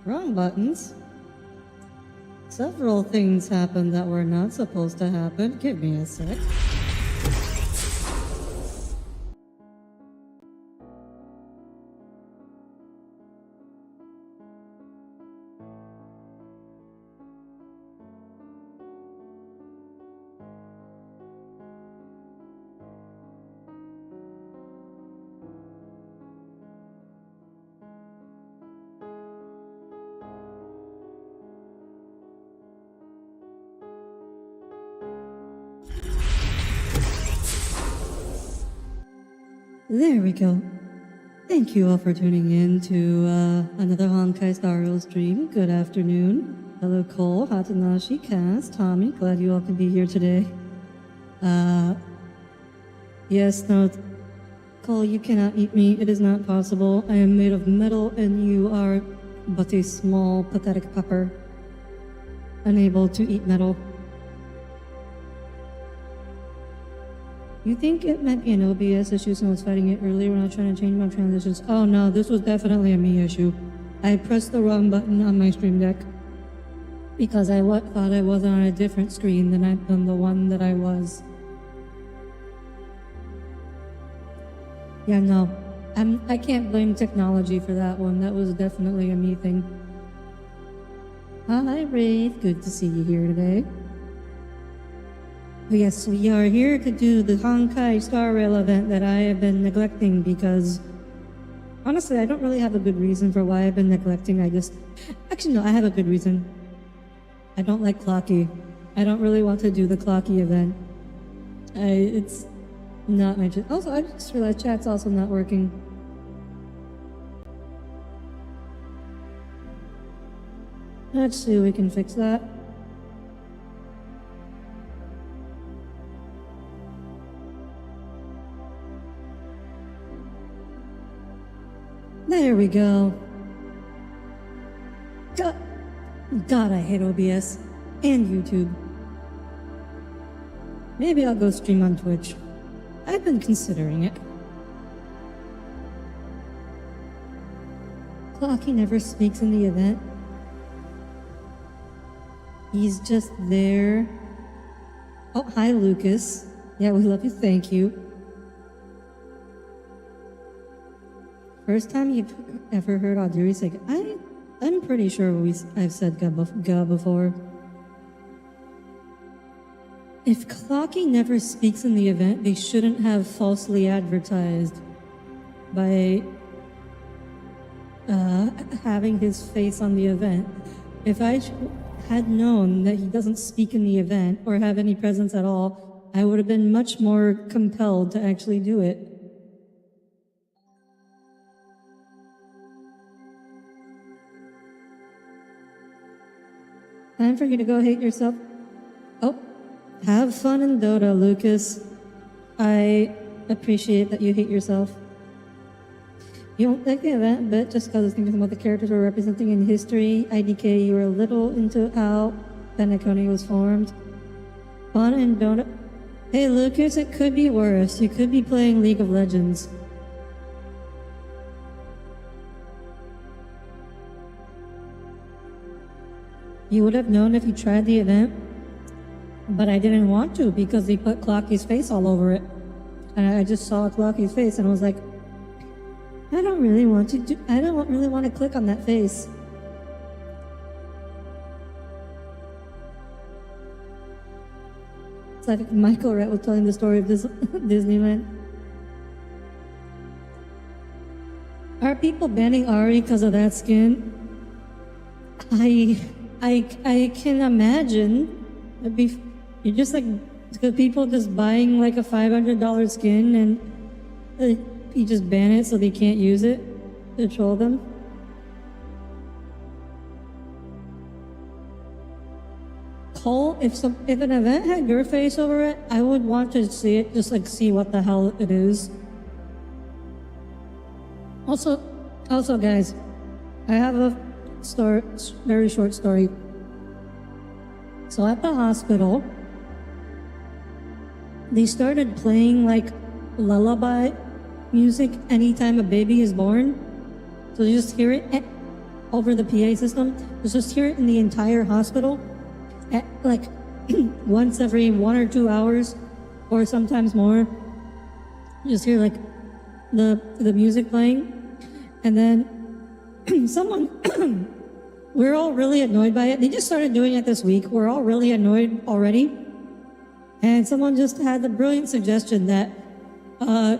Wrong buttons. Several things happened that were not supposed to happen. Give me a sec. There we go. Thank you all for tuning in to another Honkai Star Rail stream. Good afternoon. Hello Cole, Hatanashi, Kaz, Tommy. Glad you all can be here today. Yes, no, Cole, you cannot eat me. It is not possible. I am made of metal and you are but a small, pathetic pepper. Unable to eat metal. You think it might be an OBS issue, someone's fighting it earlier when I was trying to change my transitions? Oh no, this was definitely a me issue. I pressed the wrong button on my stream deck because I thought I was on a different screen than the one that I was. Yeah, no, I can't blame technology for that one. That was definitely a me thing. Hi Wraith, good to see you here today. Yes, we are here to do the Honkai Star Rail event that I have been neglecting because, honestly, I don't really have a good reason for why I've been neglecting. Actually, no, I have a good reason. I don't like Clocky. I don't really want to do the Clocky event. It's not my... Also, I just realized chat's also not working. Let's see if we can fix that. There we go. God, I hate OBS and YouTube. Maybe I'll go stream on Twitch. I've been considering it. Clocky never speaks in the event. He's just there. Oh, hi Lucas. Yeah, we love you, thank you. First time you've ever heard Audire say, I'm pretty sure I've said ga before. If Clocky never speaks in the event, they shouldn't have falsely advertised by having his face on the event. If I had known that he doesn't speak in the event or have any presence at all, I would have been much more compelled to actually do it. Time for you to go hate yourself. Oh, have fun in Dota, Lucas. I appreciate that you hate yourself. You won't like the event, but just because it's thinking about the characters we're representing in history, IDK, you were a little into how Benaconi was formed. Fun in Dota. Hey, Lucas, it could be worse. You could be playing League of Legends. You would have known if you tried the event, but I didn't want to because they put Clocky's face all over it. And I just saw Clocky's face and I was like, I don't really want to click on that face. It's like Michael Rhett was telling the story of this Disneyland. Are people banning Ari because of that skin? I can imagine. You're just like people just buying like a $500 skin and you just ban it so they can't use it to troll them. Cole, if an event had your face over it, I would want to see it, just like see what the hell it is. Also guys, I have a very short story. So at the hospital, they started playing like lullaby music anytime a baby is born. So you just hear it. over the PA system. Just hear it in the entire hospital, at, like once every 1 or 2 hours, or sometimes more. You just hear like the music playing, and then someone. We're all really annoyed by it. They just started doing it this week. We're all really annoyed already. And someone just had the brilliant suggestion that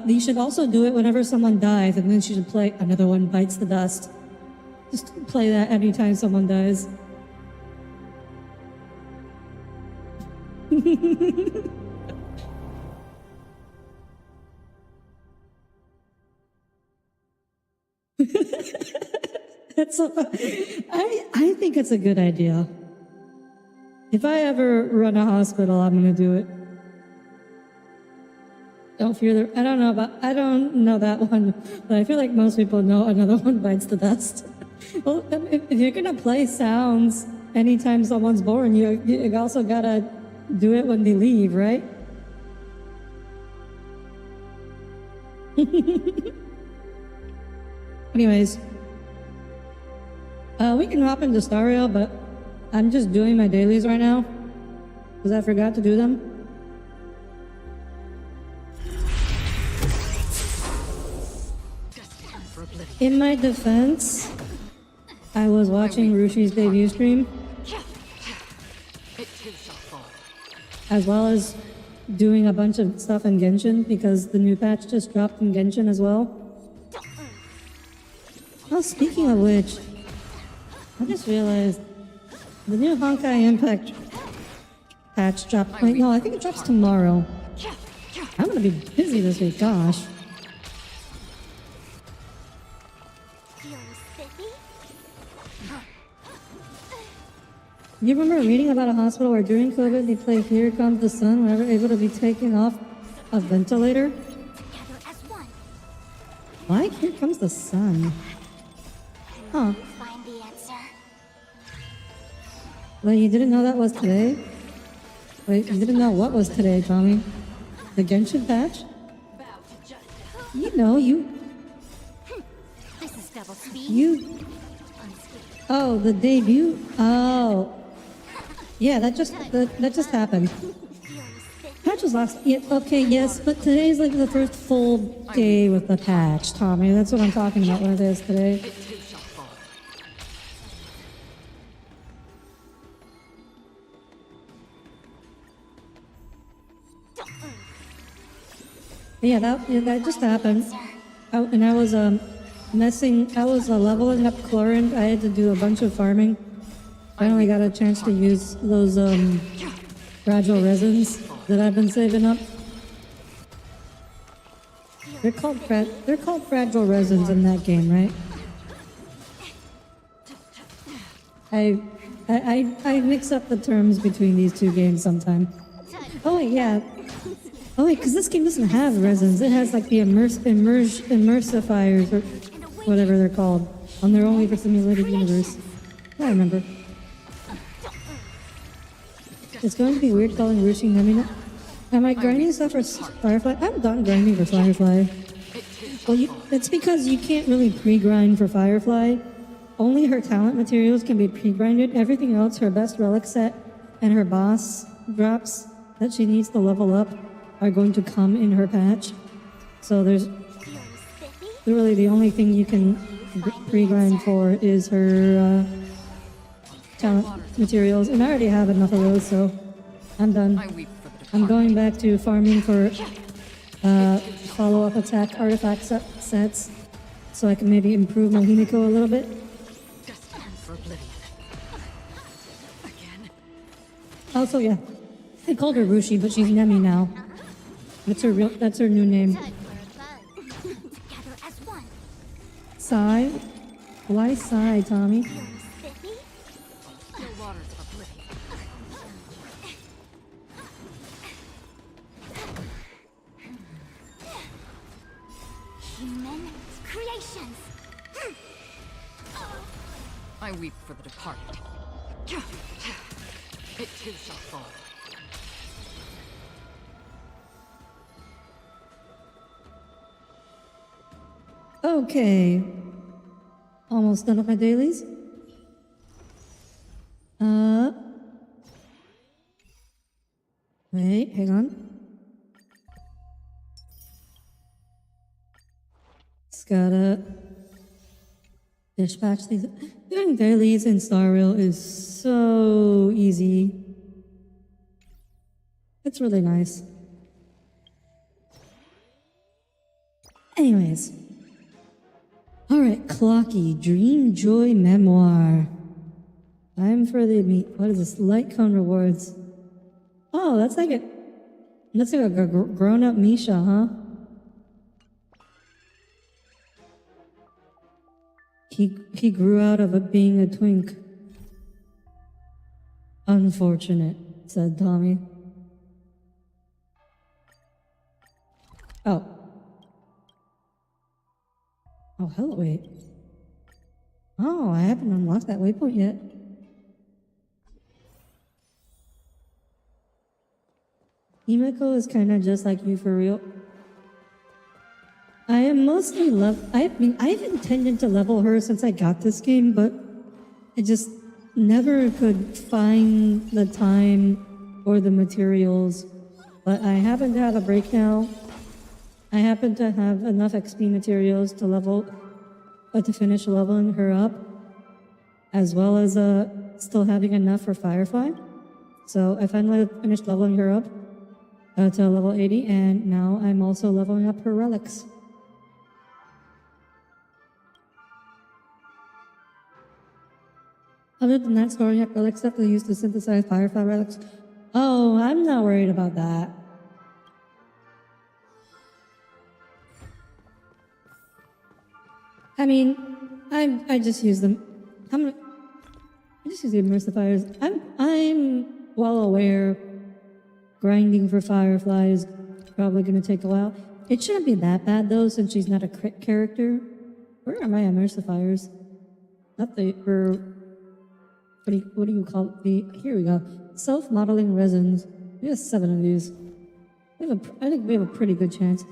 you should also do it whenever someone dies, and then you should play Another One Bites the Dust. Just play that anytime someone dies. I think it's a good idea. If I ever run a hospital, I'm gonna do it. Don't fear I don't know that one, but I feel like most people know Another One Bites the Dust. Well, if you're gonna play sounds anytime someone's born, you also gotta do it when they leave, right? Anyways, we can hop into Star Rail, but I'm just doing my dailies right now because I forgot to do them. In my defense, I was watching Rushi's debut stream, as well as doing a bunch of stuff in Genshin because the new patch just dropped in Genshin as well. Oh, speaking of which, I just realized the new Honkai Impact patch dropped. Wait, no, I think it drops tomorrow. I'm gonna be busy this week, gosh. You remember reading about a hospital where during COVID they play Here Comes the Sun whenever able to be taken off a ventilator? Why Here Comes the Sun? Huh. Wait, you didn't know that was today? Wait, you didn't know what was today, Tommy? The Genshin patch? You know, you... Oh, the debut? Oh. Yeah, that just happened. Patch was last... Yeah, okay, yes, but today's like the first full day with the patch, Tommy. That's what I'm talking about when it is today. Yeah, that just happened. And I was leveling up Chlorine. I had to do a bunch of farming. Finally got a chance to use those fragile resins that I've been saving up. They're called fragile resins in that game, right? I mix up the terms between these two games sometimes. Oh wait, yeah. Oh wait, because this game doesn't have resins. It has like the immersifiers or whatever they're called. And they're only for simulated universe. I remember. It's going to be weird calling Rushi Nemina. Am I grinding stuff for Firefly? I'm done grinding for Firefly. Well, it's because you can't really pre-grind for Firefly. Only her talent materials can be pre-grinded. Everything else, her best relic set and her boss drops that she needs to level up, are going to come in her patch. So there's really the only thing you can pre-grind for is her talent materials, and I already have enough of those, so I'm done. I'm going back to farming for follow-up attack artifact sets, so I can maybe improve my Himiko a little bit. Also, yeah, I called her Rushi, but she's Nemi now. That's her new name. Sigh? Why sigh, Tommy? I weep for the departed. It too shall fall. Okay. Almost done with my dailies. Wait, hang on. Just gotta dispatch these. Doing dailies in Star Rail is so easy. It's really nice. Anyways. Alright, Clocky, Dream Joy Memoir. Time for the meet. What is this? Light cone rewards. Oh, that's like a grown-up Misha, huh? He grew out of it being a twink. Unfortunate, said Tommy. Oh. Oh, hello, wait. Oh, I haven't unlocked that waypoint yet. Himeko is kind of just like you for real. I am mostly I've intended to level her since I got this game, but I just never could find the time or the materials. But I happen to have a break now. I happen to have enough XP materials to finish leveling her up, as well as still having enough for Firefly. So I finally finished leveling her up to level 80, and now I'm also leveling up her relics. Other than that, storing up relic stuff they used to synthesize Firefly relics. Oh, I'm not worried about that. I mean, I just use them. I just use the emulsifiers. I'm well aware grinding for Firefly is probably going to take a while. It shouldn't be that bad though, since she's not a crit character. Where are my emulsifiers? Not the what do you call it? Here we go. Self-modeling resins. We have 7 of these. I think we have a pretty good chance.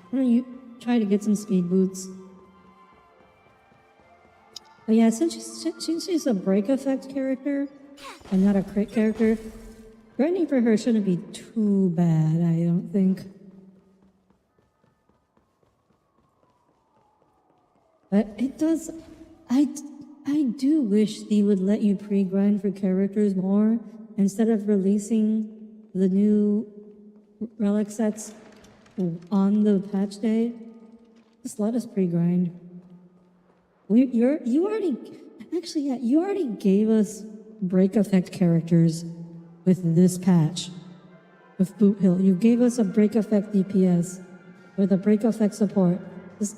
Why don't you try to get some speed boots? But yeah, since she's a break effect character and not a crit character, grinding for her shouldn't be too bad, I don't think. But it does. I do wish they would let you pre-grind for characters more instead of releasing the new relic sets on the patch day. Just let us pre-grind. You already gave us break effect characters with this patch, with Boot Hill. You gave us a break effect DPS with a break effect support. Just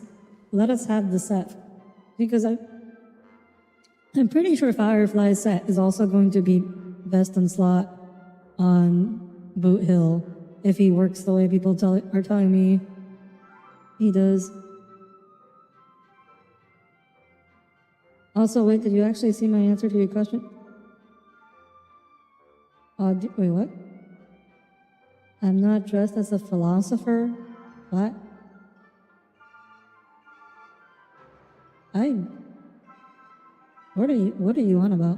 let us have the set, because I'm pretty sure Firefly's set is also going to be best in slot on Boot Hill if he works the way people are telling me he does. Also, wait, did you actually see my answer to your question? Wait, what? I'm not dressed as a philosopher? What? What are you on about?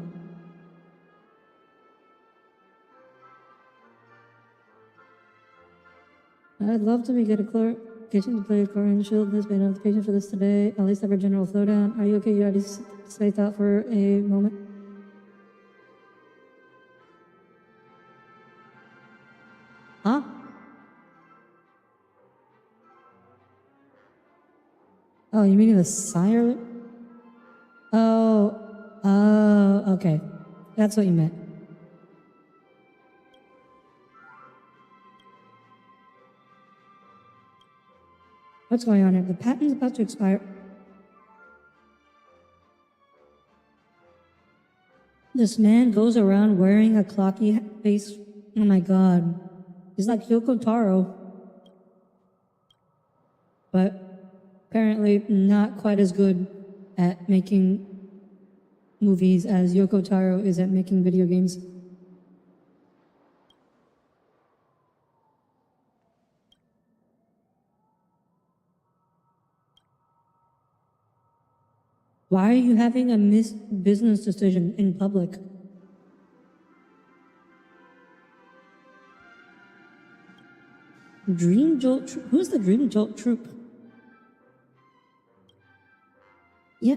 I'd love to get a kitchen to play a Korean Shield. There's been notification for this today. At least have a general slowdown. Are you okay? You already spaced out for a moment. Huh? Oh, you mean the sire? Oh, okay. That's what you meant. What's going on here? The patent's about to expire. This man goes around wearing a clocky face. Oh my god. He's like Yoko Taro. But apparently not quite as good at making movies as Yoko Taro is at making video games. Why are you having a business decision in public? Dream Jolt Troop. Who's the Dream Jolt Troop? Yeah,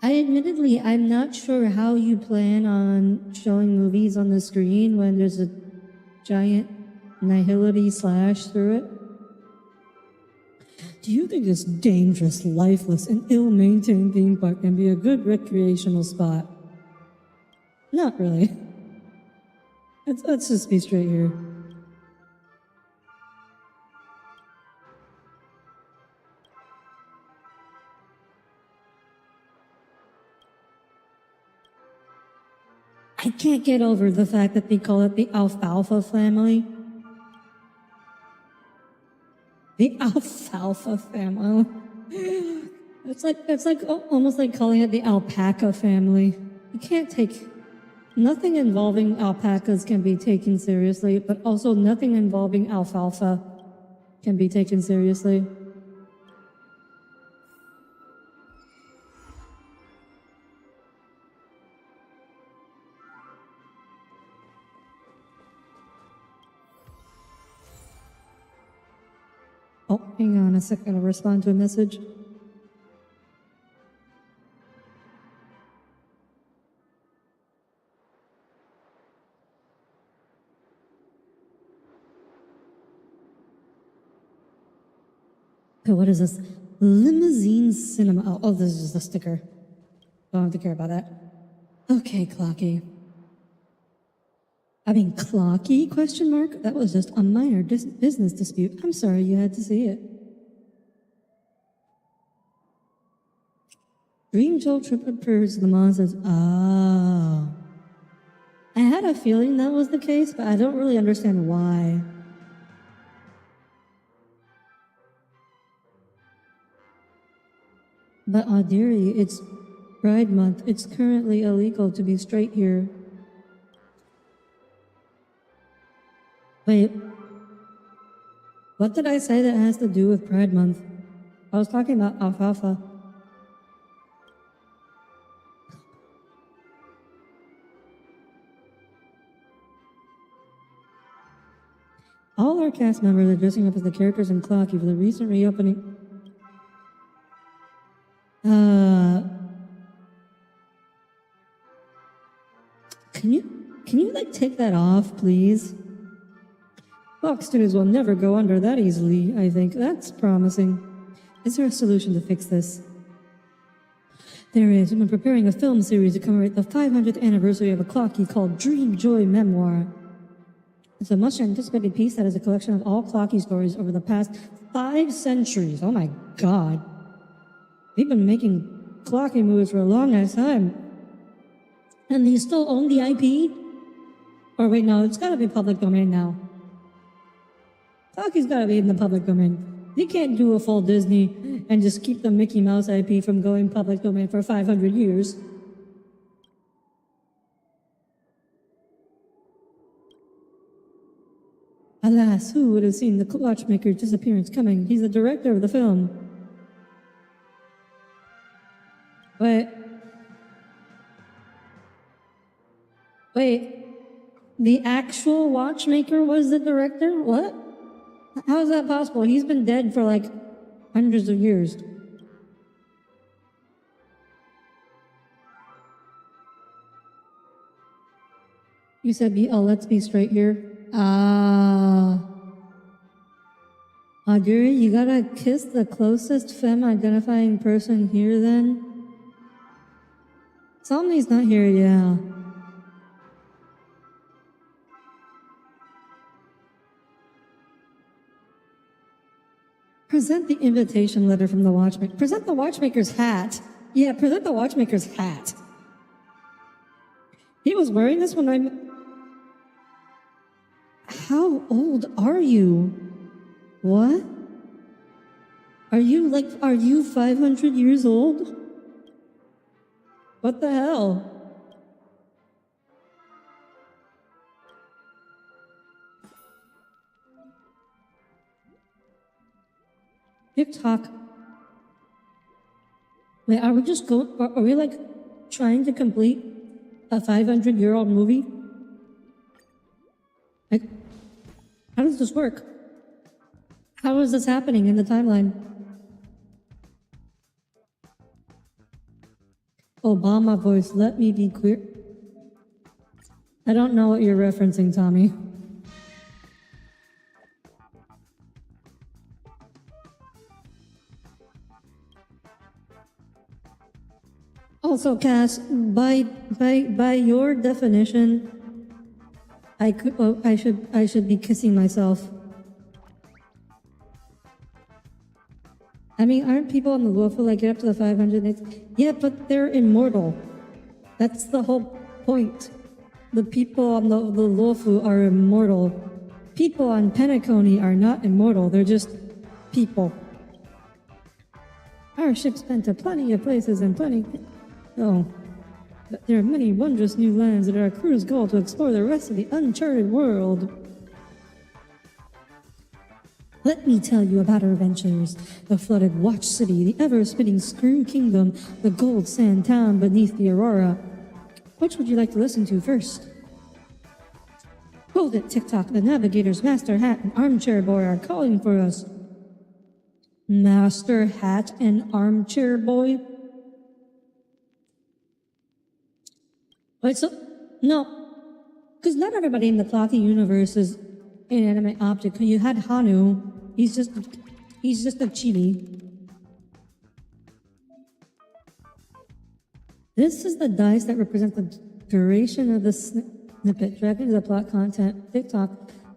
admittedly, I'm not sure how you plan on showing movies on the screen when there's a giant nihility slash through it. Do you think this dangerous, lifeless, and ill-maintained theme park can be a good recreational spot? Not really. Let's just be straight here. I can't get over the fact that they call it the Alfalfa family. The Alfalfa family. It's like almost like calling it the Alpaca family. You can't take nothing involving alpacas can be taken seriously, but also nothing involving alfalfa can be taken seriously. Oh, hang on a second, I'll respond to a message. Okay, what is this? Limousine Cinema. Oh, this is just a sticker. Don't have to care about that. Okay, Clocky. I mean, Clocky, question mark? That was just a minor business dispute. I'm sorry you had to see it. Dream Jolt Trip appears to the monsters. Oh. I had a feeling that was the case, but I don't really understand why. But Audire, it's Pride Month. It's currently illegal to be straight here. Wait, what did I say that has to do with Pride Month? I was talking about alfalfa. All our cast members are dressing up as the characters in Clocky for the recent reopening. Can you like take that off, please? Fox Studios will never go under that easily, I think. That's promising. Is there a solution to fix this? There is. We've been preparing a film series to commemorate the 500th anniversary of a Clocky called Dream Joy Memoir. It's a much-anticipated piece that is a collection of all Clocky stories over the past 5 centuries. Oh my god. We've been making Clocky movies for a long ass time. And they still own the IP? Or wait, no, it's gotta be public domain now. Clocky's gotta be in the public domain. They can't do a full Disney and just keep the Mickey Mouse IP from going public domain for 500 years. Alas, who would have seen the watchmaker's disappearance coming? He's the director of the film. Wait, the actual watchmaker was the director? What? How is that possible? He's been dead for like hundreds of years. You said, let's be straight here. Audire, you gotta kiss the closest femme-identifying person here then? Somebody's not here, yeah. Present the invitation letter from the watchmaker. Present the watchmaker's hat. Yeah, present the watchmaker's hat. He was wearing this when I'm... How old are you? What? Are you 500 years old? What the hell? TikTok. Wait, are we like trying to complete a 500-year-old movie? Like, How does this work? How is this happening in the timeline? Obama voice, let me be clear. I don't know what you're referencing, Tommy. Also, Cass, by your definition, I should be kissing myself. I mean, aren't people on the Luofu like get up to the 500? Yeah, but they're immortal. That's the whole point. The people on the Luofu are immortal. People on Penacony are not immortal. They're just people. Our ship's been to plenty of places and plenty. Oh, but there are many wondrous new lands that are our crew's goal to explore the rest of the uncharted world. Let me tell you about our adventures. The flooded Watch City, the ever-spinning Screw Kingdom, the gold sand town beneath the Aurora. Which would you like to listen to first? Hold it, TikTok. The Navigator's Master Hat and Armchair Boy are calling for us. Master Hat and Armchair Boy? Wait, so... No. Because not everybody in the Clothy universe is inanimate object. You had Hanu. He's just a chibi. This is the dice that represent the duration of the snippet. Dragging the plot content. TikTok.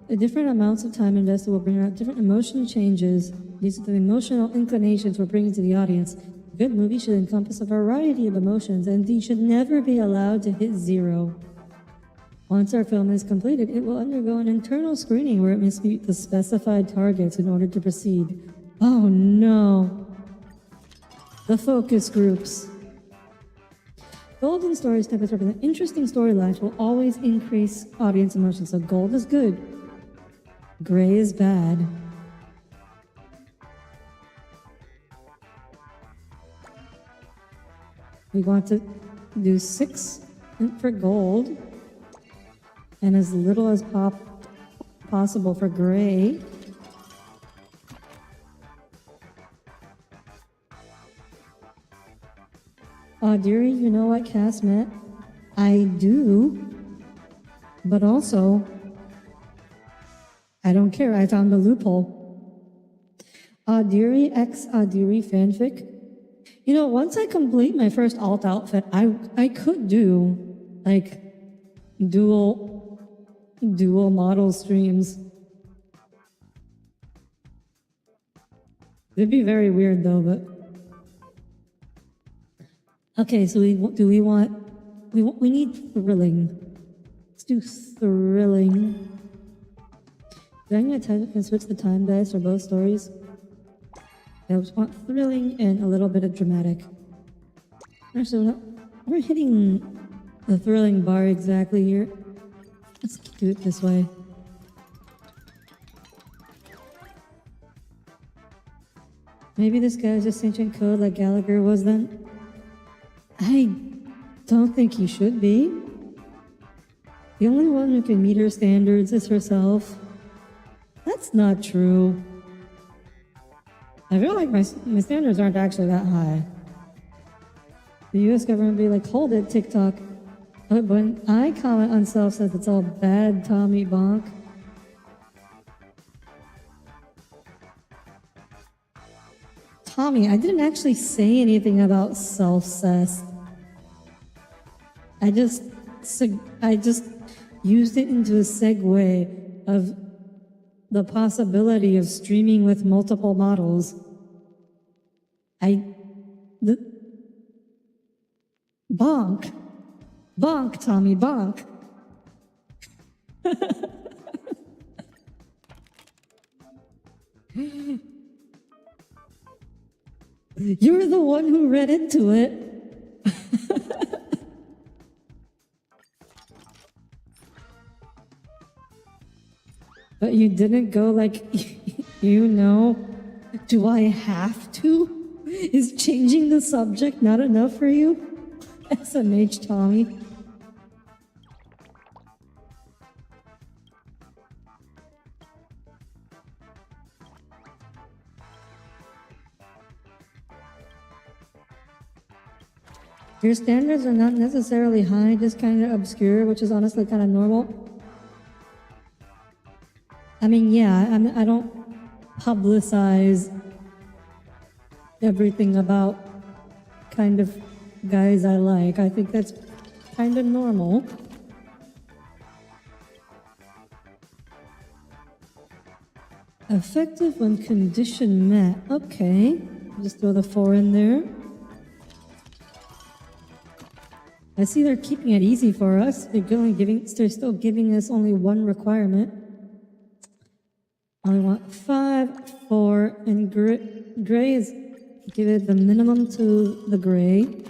The different amounts of time invested will bring out different emotional changes. These are the emotional inclinations we're bringing to the audience. A good movie should encompass a variety of emotions, and these should never be allowed to hit zero. Once our film is completed, it will undergo an internal screening where it must meet the specified targets in order to proceed. Oh no. The focus groups. Golden story snippets represent interesting storylines will always increase audience emotion. So gold is good. Gray is bad. We want to do 6 for gold. And as little as possible for gray. Audire, you know what Cass meant? I do. But also, I don't care. I found a loophole. Audire x Audire fanfic. You know, once I complete my first alt outfit, I could do, like, dual model streams. It'd be very weird though, but okay. So we need thrilling. Let's do thrilling. I'm gonna switch the time dice for both stories. I just want thrilling and a little bit of dramatic. Actually, we're hitting the thrilling bar exactly here. Let's do it this way. Maybe this guy is just ancient code like Gallagher was then. I don't think he should be. The only one who can meet her standards is herself. That's not true. I feel like my standards aren't actually that high. The US government would be like, hold it, TikTok. But when I comment on self says it's all bad, Tommy Bonk. Tommy, I didn't actually say anything about self-cessed. I just used it into a segue of the possibility of streaming with multiple models. Bonk. Bonk, Tommy, bonk. You're the one who read into it. But you didn't go like, you know, do I have to? Is changing the subject not enough for you? SMH, Tommy. Your standards are not necessarily high, just kind of obscure, which is honestly kind of normal. I mean, yeah, I don't publicize everything about kind of guys I like. I think that's kind of normal. Effective when condition met. Okay, just throw the 4 in there. I see they're keeping it easy for us. They're still giving us only one requirement. I want 5, 4, and gray is give it the minimum to the gray.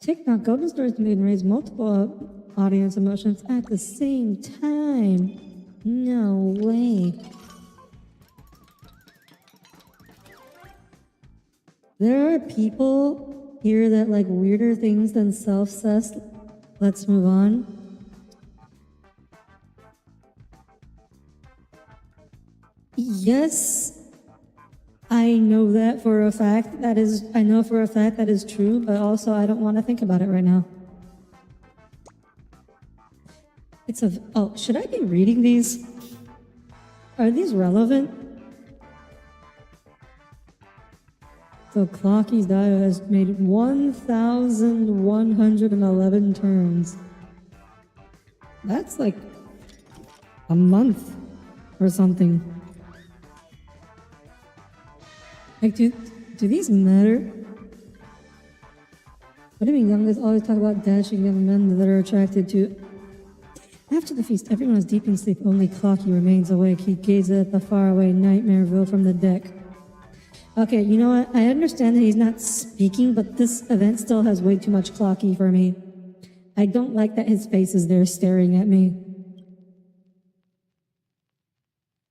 TikTok golden stories can raise multiple audience emotions at the same time. No way. There are people here that like weirder things than self-cess. Let's move on. Yes, I know that for a fact. I know for a fact that is true, but also I don't want to think about it right now. Should I be reading these? Are these relevant? So Clocky's dial has made 1,111 turns. That's like a month or something. Like, do these matter? What do you mean, youngest always talk about dashing young men that are attracted to? After the feast, everyone is deep in sleep. Only Clocky remains awake. He gazes at the faraway Nightmareville from the deck. Okay, you know what? I understand that he's not speaking, but this event still has way too much Clocky for me. I don't like that his face is there staring at me.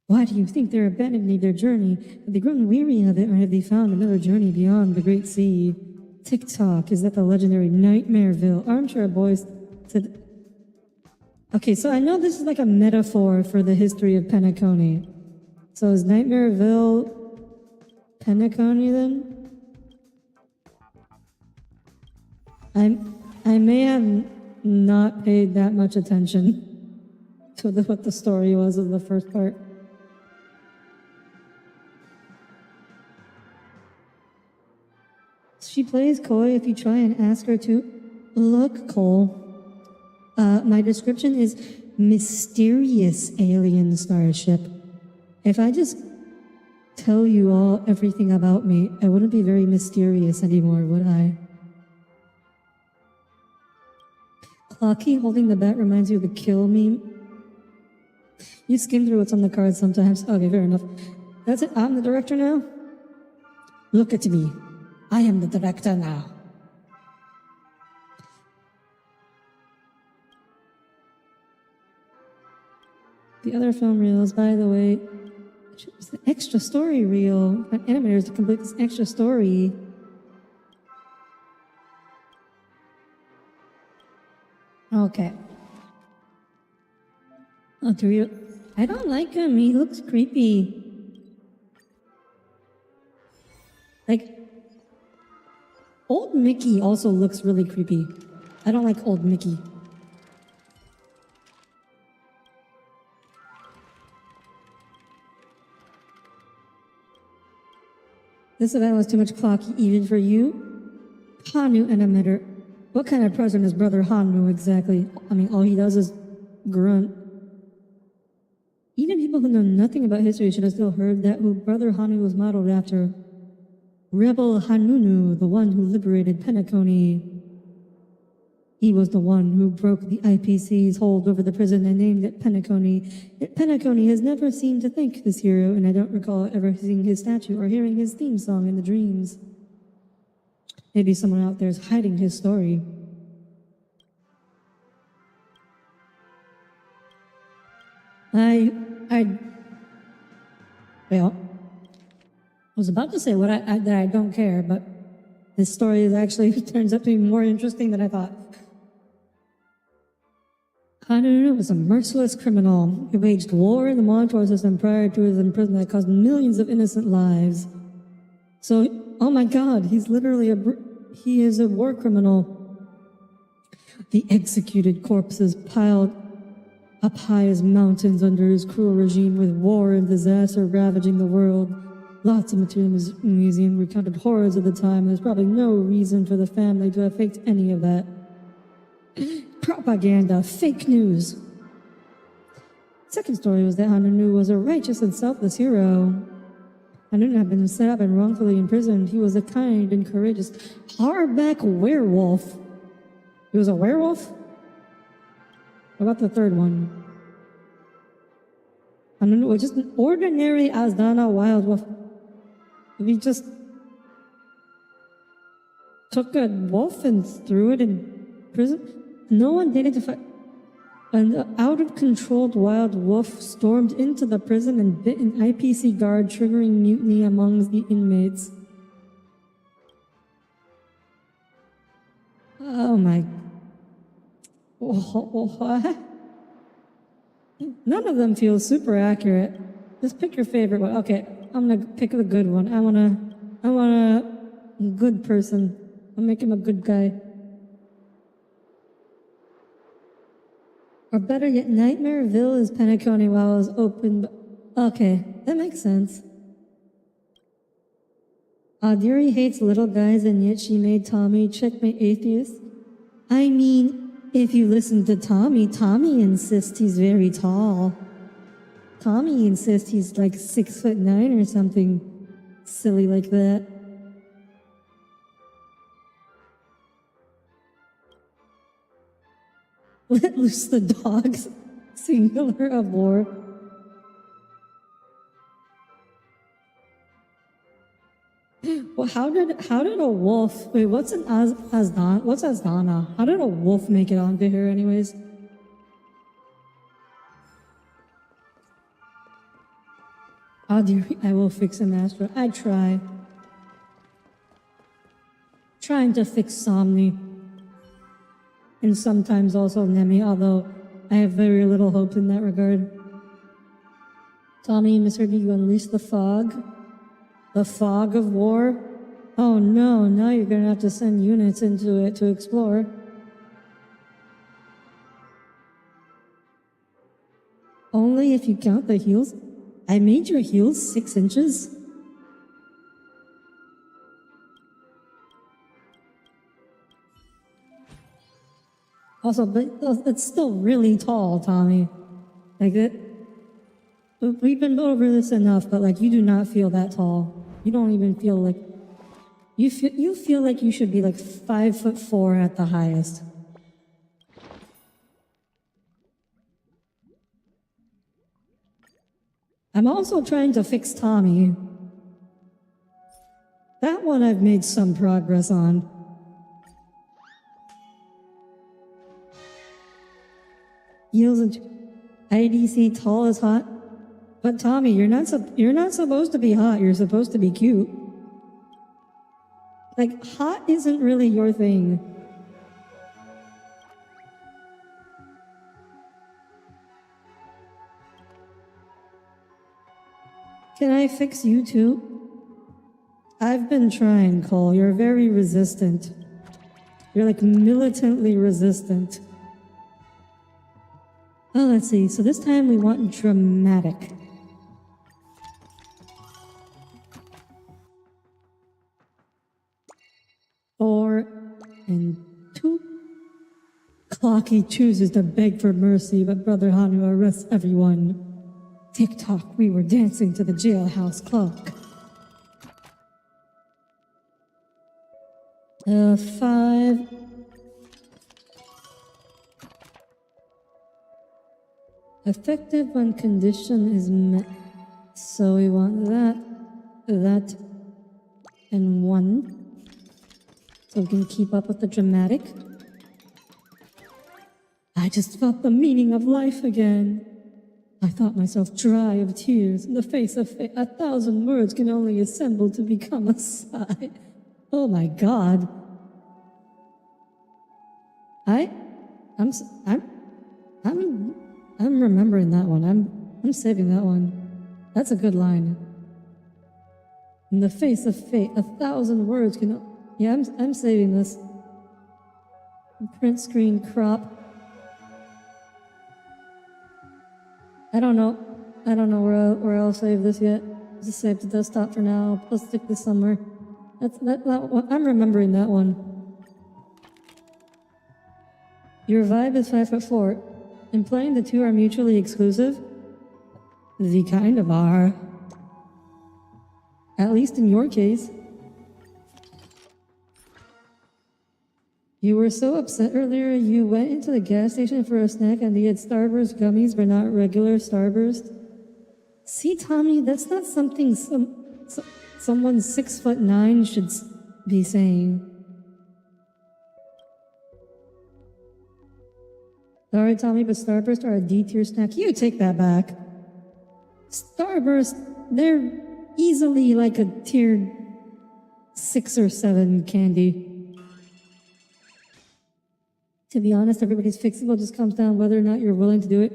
Why do you think they're abandoning their journey? Have they grown weary of it, or have they found another journey beyond the Great Sea? Tick-tock, is that the legendary Nightmareville? Armchair boys said... Okay, so I know this is like a metaphor for the history of Penacony. So is Nightmareville Penacony then? I may have not paid that much attention to what the story was of the first part. She plays coy if you try and ask her to. Look, Cole. My description is mysterious alien starship. If I just tell you all everything about me, I wouldn't be very mysterious anymore, would I? Clocky holding the bat reminds you of the kill meme. You skim through what's on the cards sometimes. Okay, fair enough. That's it. I'm the director now. Look at me. I am the director now. The other film reels, by the way, it's the extra story reel. Got animators to complete this extra story. Okay. Oh, I don't like him. He looks creepy. Like, old Mickey also looks really creepy. I don't like old Mickey. This event was too much Clocky even for you. Hanu and emitter. What kind of president is Brother Hanu exactly? I mean, all he does is grunt. Even people who know nothing about history should have still heard that who Brother Hanu was modeled after. Rebel Hanunu, the one who liberated Penacony. He was the one who broke the IPC's hold over the prison and named it Penacony. Yet Penacony has never seemed to thank this hero, and I don't recall ever seeing his statue or hearing his theme song in the dreams. Maybe someone out there is hiding his story. Well, I was about to say that I don't care, but this story is actually turns out to be more interesting than I thought. Hanunu was a merciless criminal who waged war in the monitor system prior to his imprisonment that caused millions of innocent lives. So, oh my god, he's literally he is a war criminal. The executed corpses piled up high as mountains under his cruel regime, with war and disaster ravaging the world. Lots of material in the museum recounted horrors of the time. There's probably no reason for the family to have faked any of that. Propaganda, fake news. Second story was that Hanunu was a righteous and selfless hero. Hanunu had been set up and wrongfully imprisoned. He was a kind and courageous hardback werewolf. He was a werewolf? What about the third one? Hanunu was just an ordinary Azdana wild wolf. We just took a wolf and threw it in prison. No one did it to fight. An out-of-controlled wild wolf stormed into the prison and bit an IPC guard, triggering mutiny among the inmates. Oh my... What? None of them feel super accurate. Just pick your favorite one. Okay, I'm gonna pick the good one. I want a good person. I'll make him a good guy. Or better yet, Nightmareville is Penacony while it's open. Okay, that makes sense. Audire hates little guys, and yet she made Tommy checkmate atheist. I mean, if you listen to Tommy, Tommy insists he's very tall. Tommy insists he's like 6'9" or something silly like that. Let loose the dogs, singular of war. Well, how did a wolf? Wait, what's an Azdana? What's Azdana? How did a wolf make it onto here, anyways? I will fix an Astra. I try. Trying to fix Somni. And sometimes also Nemi, although I have very little hope in that regard. Tommy, Mr. D, you unleash the fog? The fog of war? Oh no, now you're gonna have to send units into it to explore. Only if you count the heels? I made your heels 6 inches? Also, but it's still really tall, Tommy. Like that. We've been over this enough, but like you do not feel that tall. You don't even feel like you feel like you should be like 5'4" at the highest. I'm also trying to fix Tommy. That one I've made some progress on. Heels and IDC tall is hot. But Tommy, you're not supposed to be hot. You're supposed to be cute. Like, hot isn't really your thing. Can I fix you too? I've been trying, Cole. You're very resistant. You're like militantly resistant. Oh, let's see. So this time we want dramatic. Four and 2. Clocky chooses to beg for mercy, but Brother Hanu arrests everyone. Tick-tock, we were dancing to the jailhouse clock. 5. Effective when condition is met. So we want that, and 1. So we can keep up with the dramatic. I just felt the meaning of life again. I thought myself dry of tears in the face of fate. 1,000 words can only assemble to become a sigh. Oh my God. I'm remembering that one. I'm saving that one. That's a good line. In the face of fate, 1,000 words can... Yeah, I'm saving this. Print screen crop. I don't know where I'll save this yet. Just save the desktop for now. I'll stick this somewhere. That one. I'm remembering that one. Your vibe is 5'4", implying the two are mutually exclusive. They kind of are. At least in your case. You were so upset earlier, you went into the gas station for a snack and they had Starburst gummies but not regular Starburst. See, Tommy, that's not something someone 6'9" should be saying. Sorry, Tommy, but Starburst are a D-tier snack. You take that back. Starburst, they're easily like a tier 6 or 7 candy. To be honest, everybody's fixable just comes down whether or not you're willing to do it.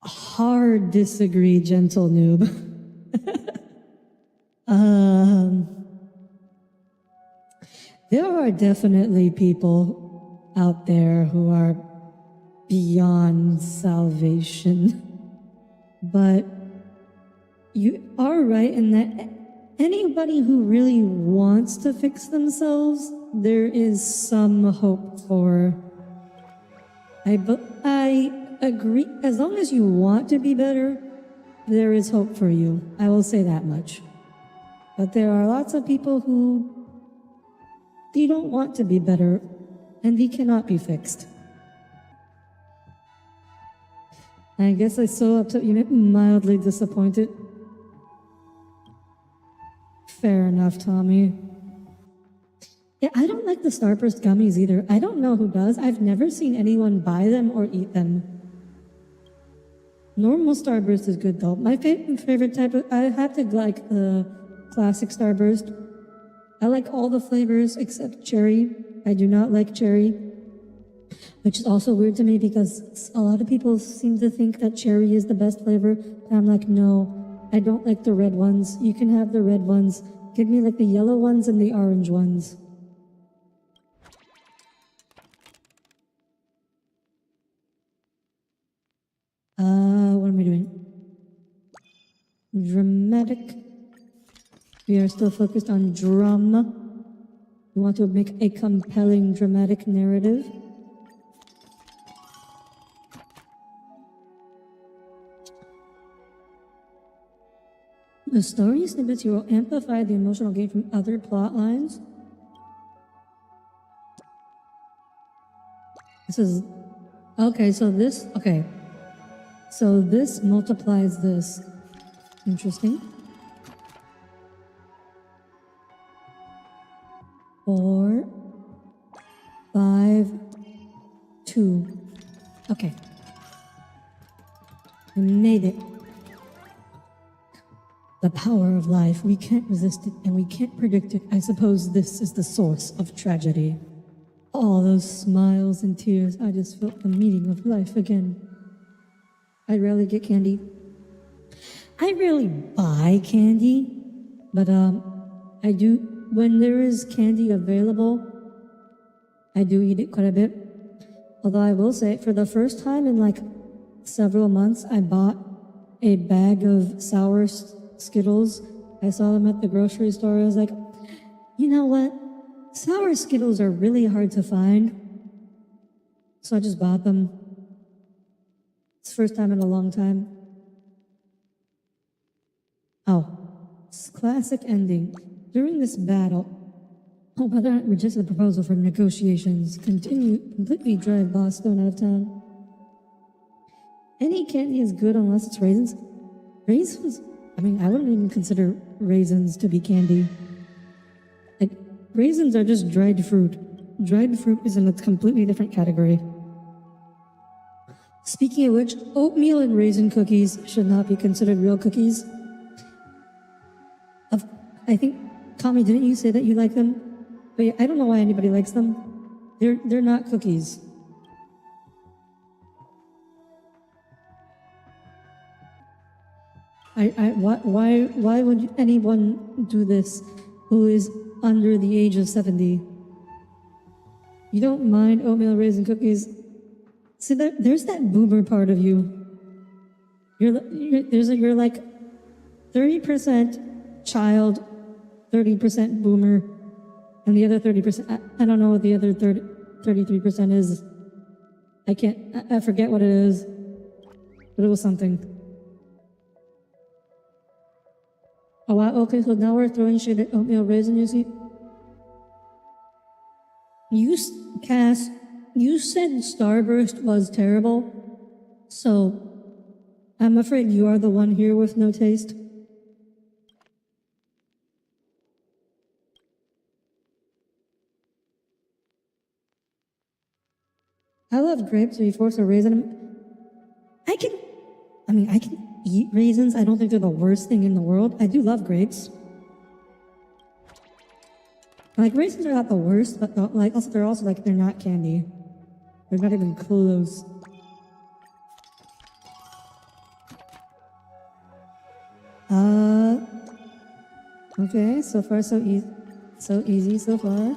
Hard disagree, gentle noob. There are definitely people out there who are beyond salvation. But you are right in that anybody who really wants to fix themselves, there is some hope for. I agree. As long as you want to be better, there is hope for you. I will say that much. But there are lots of people who they don't want to be better, and they cannot be fixed. I guess I'm so upset you made me mildly disappointed. Fair enough, Tommy. Yeah, I don't like the Starburst gummies either. I don't know who does. I've never seen anyone buy them or eat them. Normal Starburst is good though. My favorite type of, I have to like the classic Starburst. I like all the flavors except cherry. I do not like cherry, which is also weird to me because a lot of people seem to think that cherry is the best flavor. And I'm like, no, I don't like the red ones. You can have the red ones. Give me like the yellow ones and the orange ones. What am I doing? Dramatic. We are still focused on drama. We want to make a compelling dramatic narrative. The story snippets you will amplify the emotional gain from other plot lines. This is okay, so this multiplies this. Interesting. 4, 5, 2. Okay. I made it. The power of life. We can't resist it and we can't predict it. I suppose this is the source of tragedy. All those smiles and tears. I just felt the meaning of life again. I rarely get candy. I rarely buy candy, but I do. When there is candy available, I do eat it quite a bit. Although I will say, for the first time in like several months, I bought a bag of sour Skittles. I saw them at the grocery store. I was like, you know what? Sour Skittles are really hard to find. So I just bought them. It's the first time in a long time. Oh, it's classic ending. During this battle, Obadiah rejected the proposal for negotiations. Completely drive Boss Stone out of town. Any candy is good unless it's raisins. Raisins? I mean, I wouldn't even consider raisins to be candy. Like, raisins are just dried fruit. Dried fruit is in a completely different category. Speaking of which, oatmeal and raisin cookies should not be considered real cookies. I think, Tommy, didn't you say that you like them? But yeah, I don't know why anybody likes them. They're not cookies. Why would anyone do this? who is under the age of 70. You don't mind oatmeal raisin cookies? See, there's that boomer part of you. You're like 30% child, 30% boomer, and the other 30%, I don't know what the other 33% is. I forget what it is, but it was something. Oh wow, okay, so now we're throwing shit at oatmeal raisin, you see? Cass, you said Starburst was terrible, so I'm afraid you are the one here with no taste. I love grapes. If you force a raisin, I can eat raisins. I don't think they're the worst thing in the world. I do love grapes. Like, raisins are not the worst, but they're also like, they're not candy. They're not even close. Okay, so far so easy so far.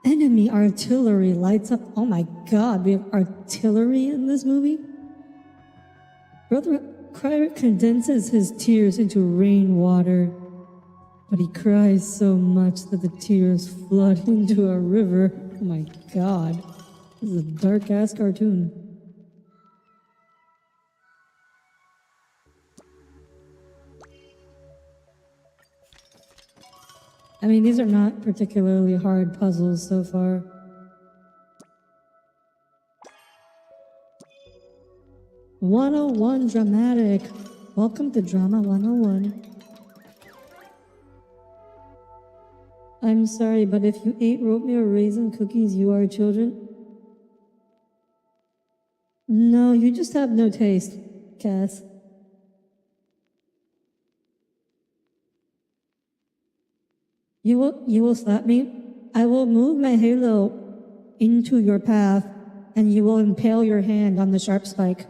Enemy artillery lights up. Oh my god, we have artillery in this movie? Brother Cryer condenses his tears into rainwater, but he cries so much that the tears flood into a river. Oh my god, this is a dark-ass cartoon. I mean, these are not particularly hard puzzles so far. "101 Dramatic." Welcome to Drama 101. I'm sorry, but if you ate oatmeal raisin cookies, you are children? No, you just have no taste, Cass. You will slap me? I will move my halo into your path, and you will impale your hand on the sharp spike.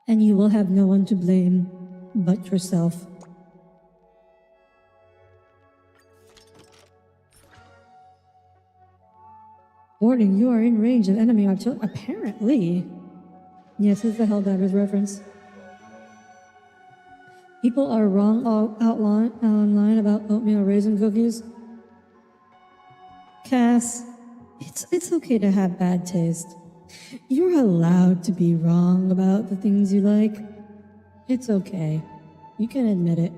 And you will have no one to blame but yourself. Warning, you are in range of enemy artillery. Apparently. Yes, it's the Helldivers reference. People are wrong online about oatmeal raisin cookies. Cass, it's okay to have bad taste. You're allowed to be wrong about the things you like. It's okay. You can admit it.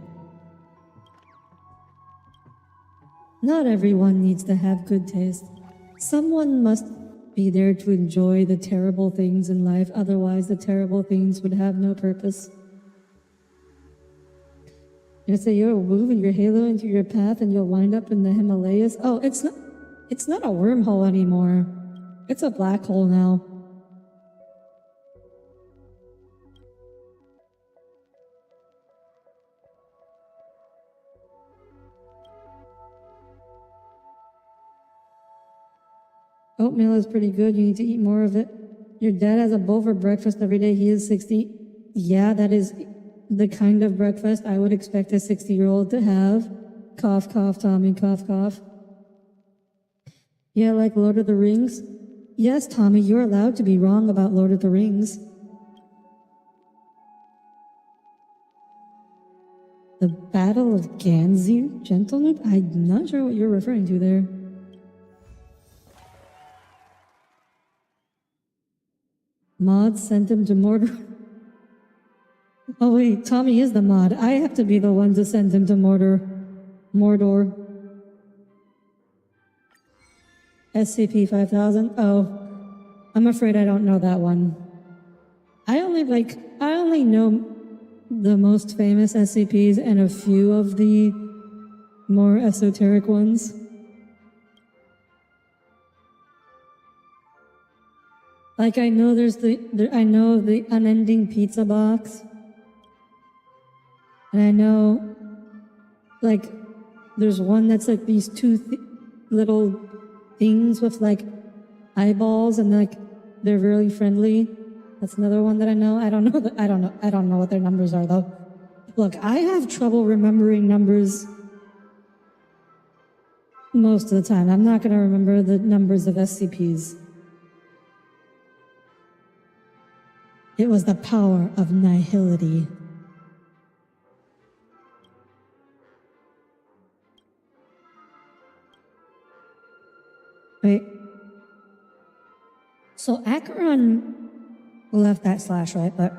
Not everyone needs to have good taste. Someone must be there to enjoy the terrible things in life, otherwise the terrible things would have no purpose. You're gonna say you're moving your halo into your path and you'll wind up in the Himalayas? Oh, it's not a wormhole anymore. It's a black hole now. Oatmeal is pretty good. You need to eat more of it. Your dad has a bowl for breakfast every day. He is 60. Yeah, that is the kind of breakfast I would expect a 60-year-old to have. Cough, cough, Tommy, cough, cough. Yeah, like Lord of the Rings? Yes, Tommy, you're allowed to be wrong about Lord of the Rings. The Battle of Ganzir? Gentleman? I'm not sure what you're referring to there. Mod sent him to Mordor. Oh wait, Tommy is the mod. I have to be the one to send him to Mordor. SCP-5000? Oh, I'm afraid I don't know that one. I only know the most famous SCPs and a few of the more esoteric ones. Like, I know I know the unending pizza box. And I know, like, there's one that's like these two little things with like eyeballs and like they're really friendly. That's another one that I know. I don't know. I don't know what their numbers are though. Look, I have trouble remembering numbers most of the time. I'm not going to remember the numbers of SCPs. It was the power of nihility. Wait. So Acheron left that slash, right? But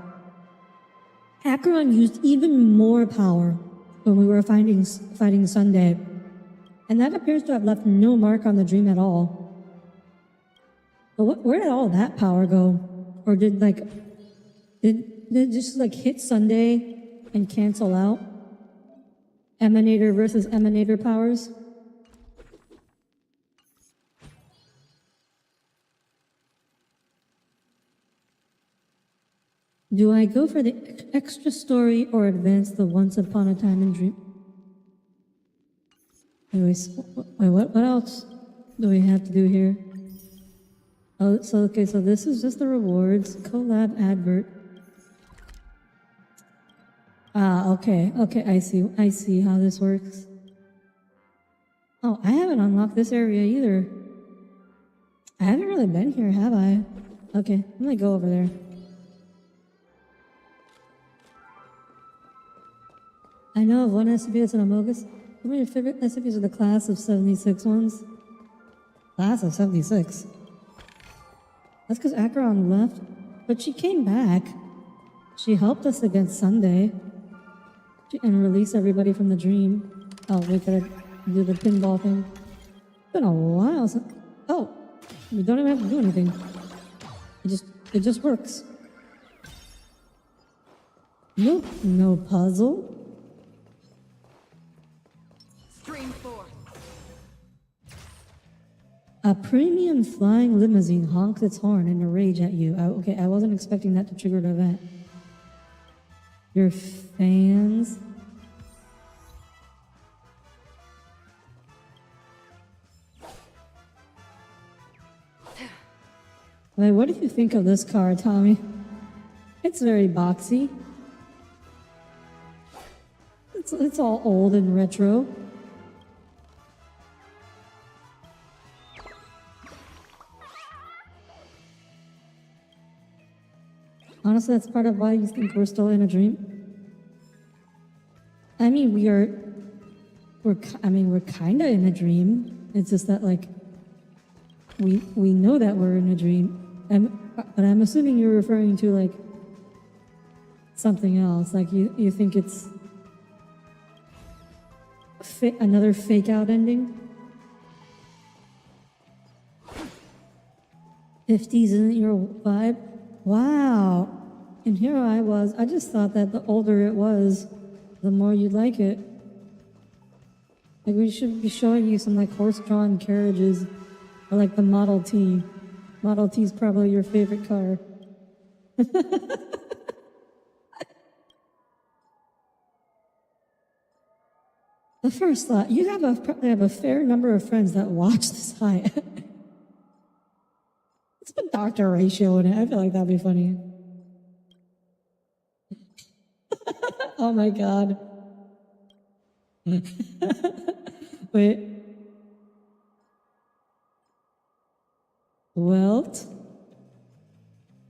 Acheron used even more power when we were fighting Sunday. And that appears to have left no mark on the dream at all. But where did all that power go? Or did it just like hit Sunday and cancel out? Emanator versus emanator powers? Do I go for the extra story or advance the once upon a time in dream? Anyways, wait, what else do we have to do here? Oh, so this is just the rewards. Collab advert. Ah, okay, I see how this works. Oh, I haven't unlocked this area either. I haven't really been here, have I? Okay, I'm gonna go over there. I know of one SCP that's an Amogus. How many favorite SCPs are the class of 76 ones? Class of 76? That's because Acheron left, but she came back. She helped us against Sunday and release everybody from the dream. Oh, we gotta do the pinball thing. It's been a while since. Oh, we don't even have to do anything. It just works. Nope, no puzzle. Stream 4. A premium flying limousine honks its horn in a rage at you. Okay, I wasn't expecting that to trigger an event. Your fans? Wait, what do you think of this car, Tommy? It's very boxy. It's all old and retro. Honestly, that's part of why you think we're still in a dream. I mean, we're kind of in a dream. It's just that, like, we know that we're in a dream. But I'm assuming you're referring to, like, something else. Like, you think it's another fake-out ending? 50s isn't your vibe? Wow. And here I was. I just thought that the older it was, the more you'd like it. Like, we should be showing you some, like, horse-drawn carriages, or like the Model T. Model T is probably your favorite car. The first thought, you probably have a fair number of friends that watch this high. Let's put Dr. Ratio in it. I feel like that'd be funny. Oh my god. Wait. Welt?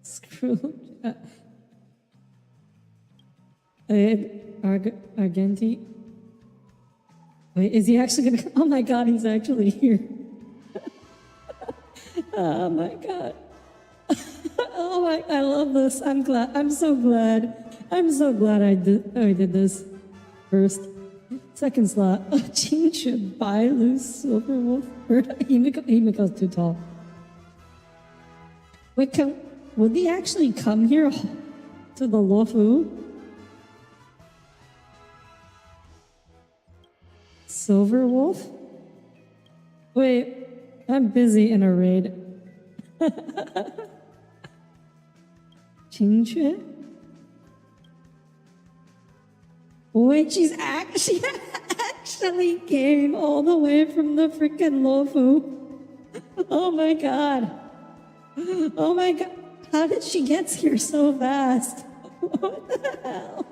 Scrooge? Argenti? Wait, is he actually gonna? Oh my god, he's actually here. Oh my god. Oh my, I love this. I'm glad. I'm so glad I did this first. Second slot. Jing should buy loose silver wolf. Himiko's too tall. Wait, would he actually come here to the Lofu? Silver wolf? Wait, I'm busy in a raid. Qingque? Wait, she actually came all the way from the freaking Lofu. Oh my god. Oh my god. How did she get here so fast? What the hell?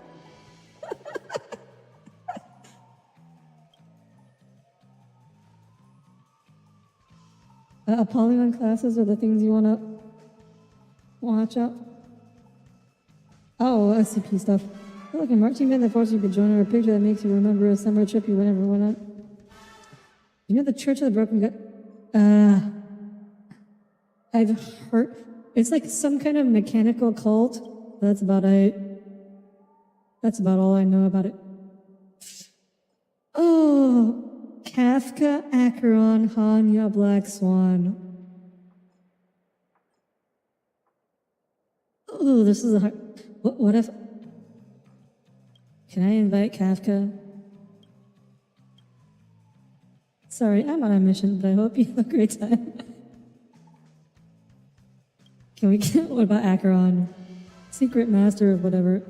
Polygon classes are the things you want to watch out. Oh, SCP stuff. Feel like a marching band that forces you to join, or a picture that makes you remember a summer trip you went on. You know the Church of the Broken God? I've heard. It's like some kind of mechanical cult. That's about it. That's about all I know about it. Oh, Kafka, Acheron, Hanya, Black Swan. Oh, this is a hard. What if? Can I invite Kafka? Sorry, I'm on a mission, but I hope you have a great time. Can we get, what about Acheron? Secret master of whatever.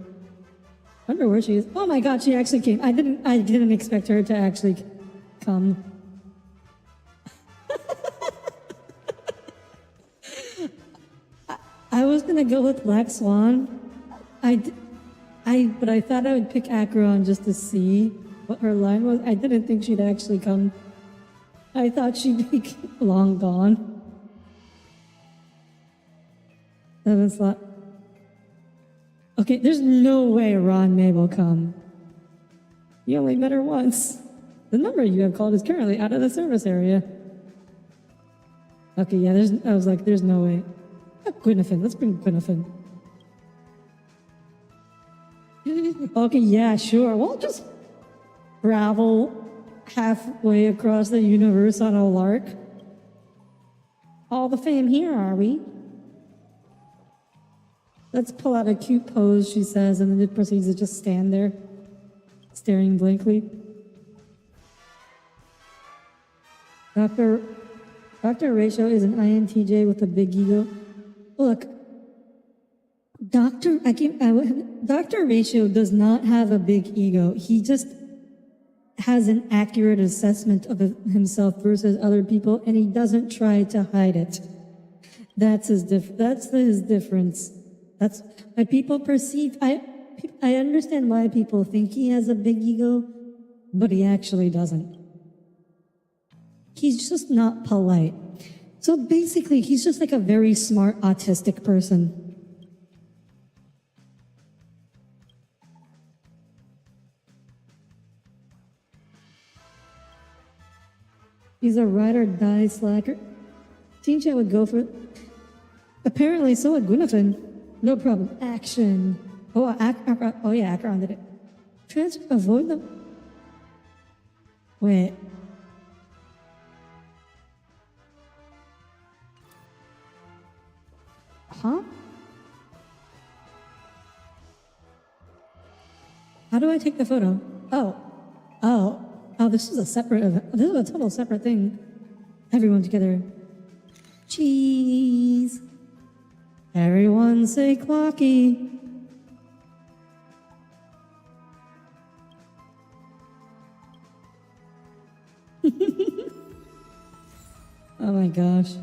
Wonder where she is. Oh my god, she actually came. I didn't expect her to actually come. I was gonna go with Black Swan. But I thought I would pick Acheron just to see what her line was. I didn't think she'd actually come. I thought she'd be long gone. 7th slot. Okay, there's no way Ron May will come. You only met her once. The number you have called is currently out of the service area. Okay, yeah, I was like, there's no way. Oh, Gwynethyn, let's bring Gwynethyn. Okay, yeah, sure. We'll just travel halfway across the universe on a lark. All the fam here, are we? Let's pull out a cute pose, she says, and then it proceeds to just stand there, staring blankly. Dr. Ratio is an INTJ with a big ego. Look, Dr. Ratio does not have a big ego. He just has an accurate assessment of himself versus other people, and he doesn't try to hide it. That's his difference. That's why people perceive. I understand why people think he has a big ego, but he actually doesn't. He's just not polite. So basically, he's just like a very smart autistic person. He's a ride or die slacker. Teen Chat would go for it. Apparently, so would Gwynethyn. No problem. Action. Oh, yeah, Acheron did it. Avoid them. Wait. Huh? How do I take the photo? Oh, this is a separate event. This is a total separate thing. Everyone together. Cheese. Everyone say clocky. Oh my gosh.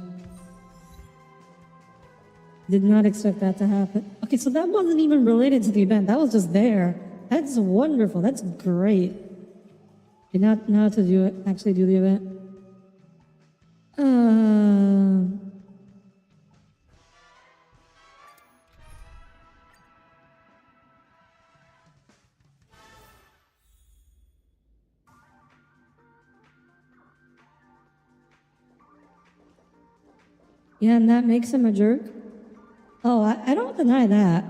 Did not expect that to happen. Okay, so that wasn't even related to the event. That was just there. That's wonderful. That's great. Okay, now to do it, actually do the event. Yeah, and that makes him a jerk. Oh, I don't deny that.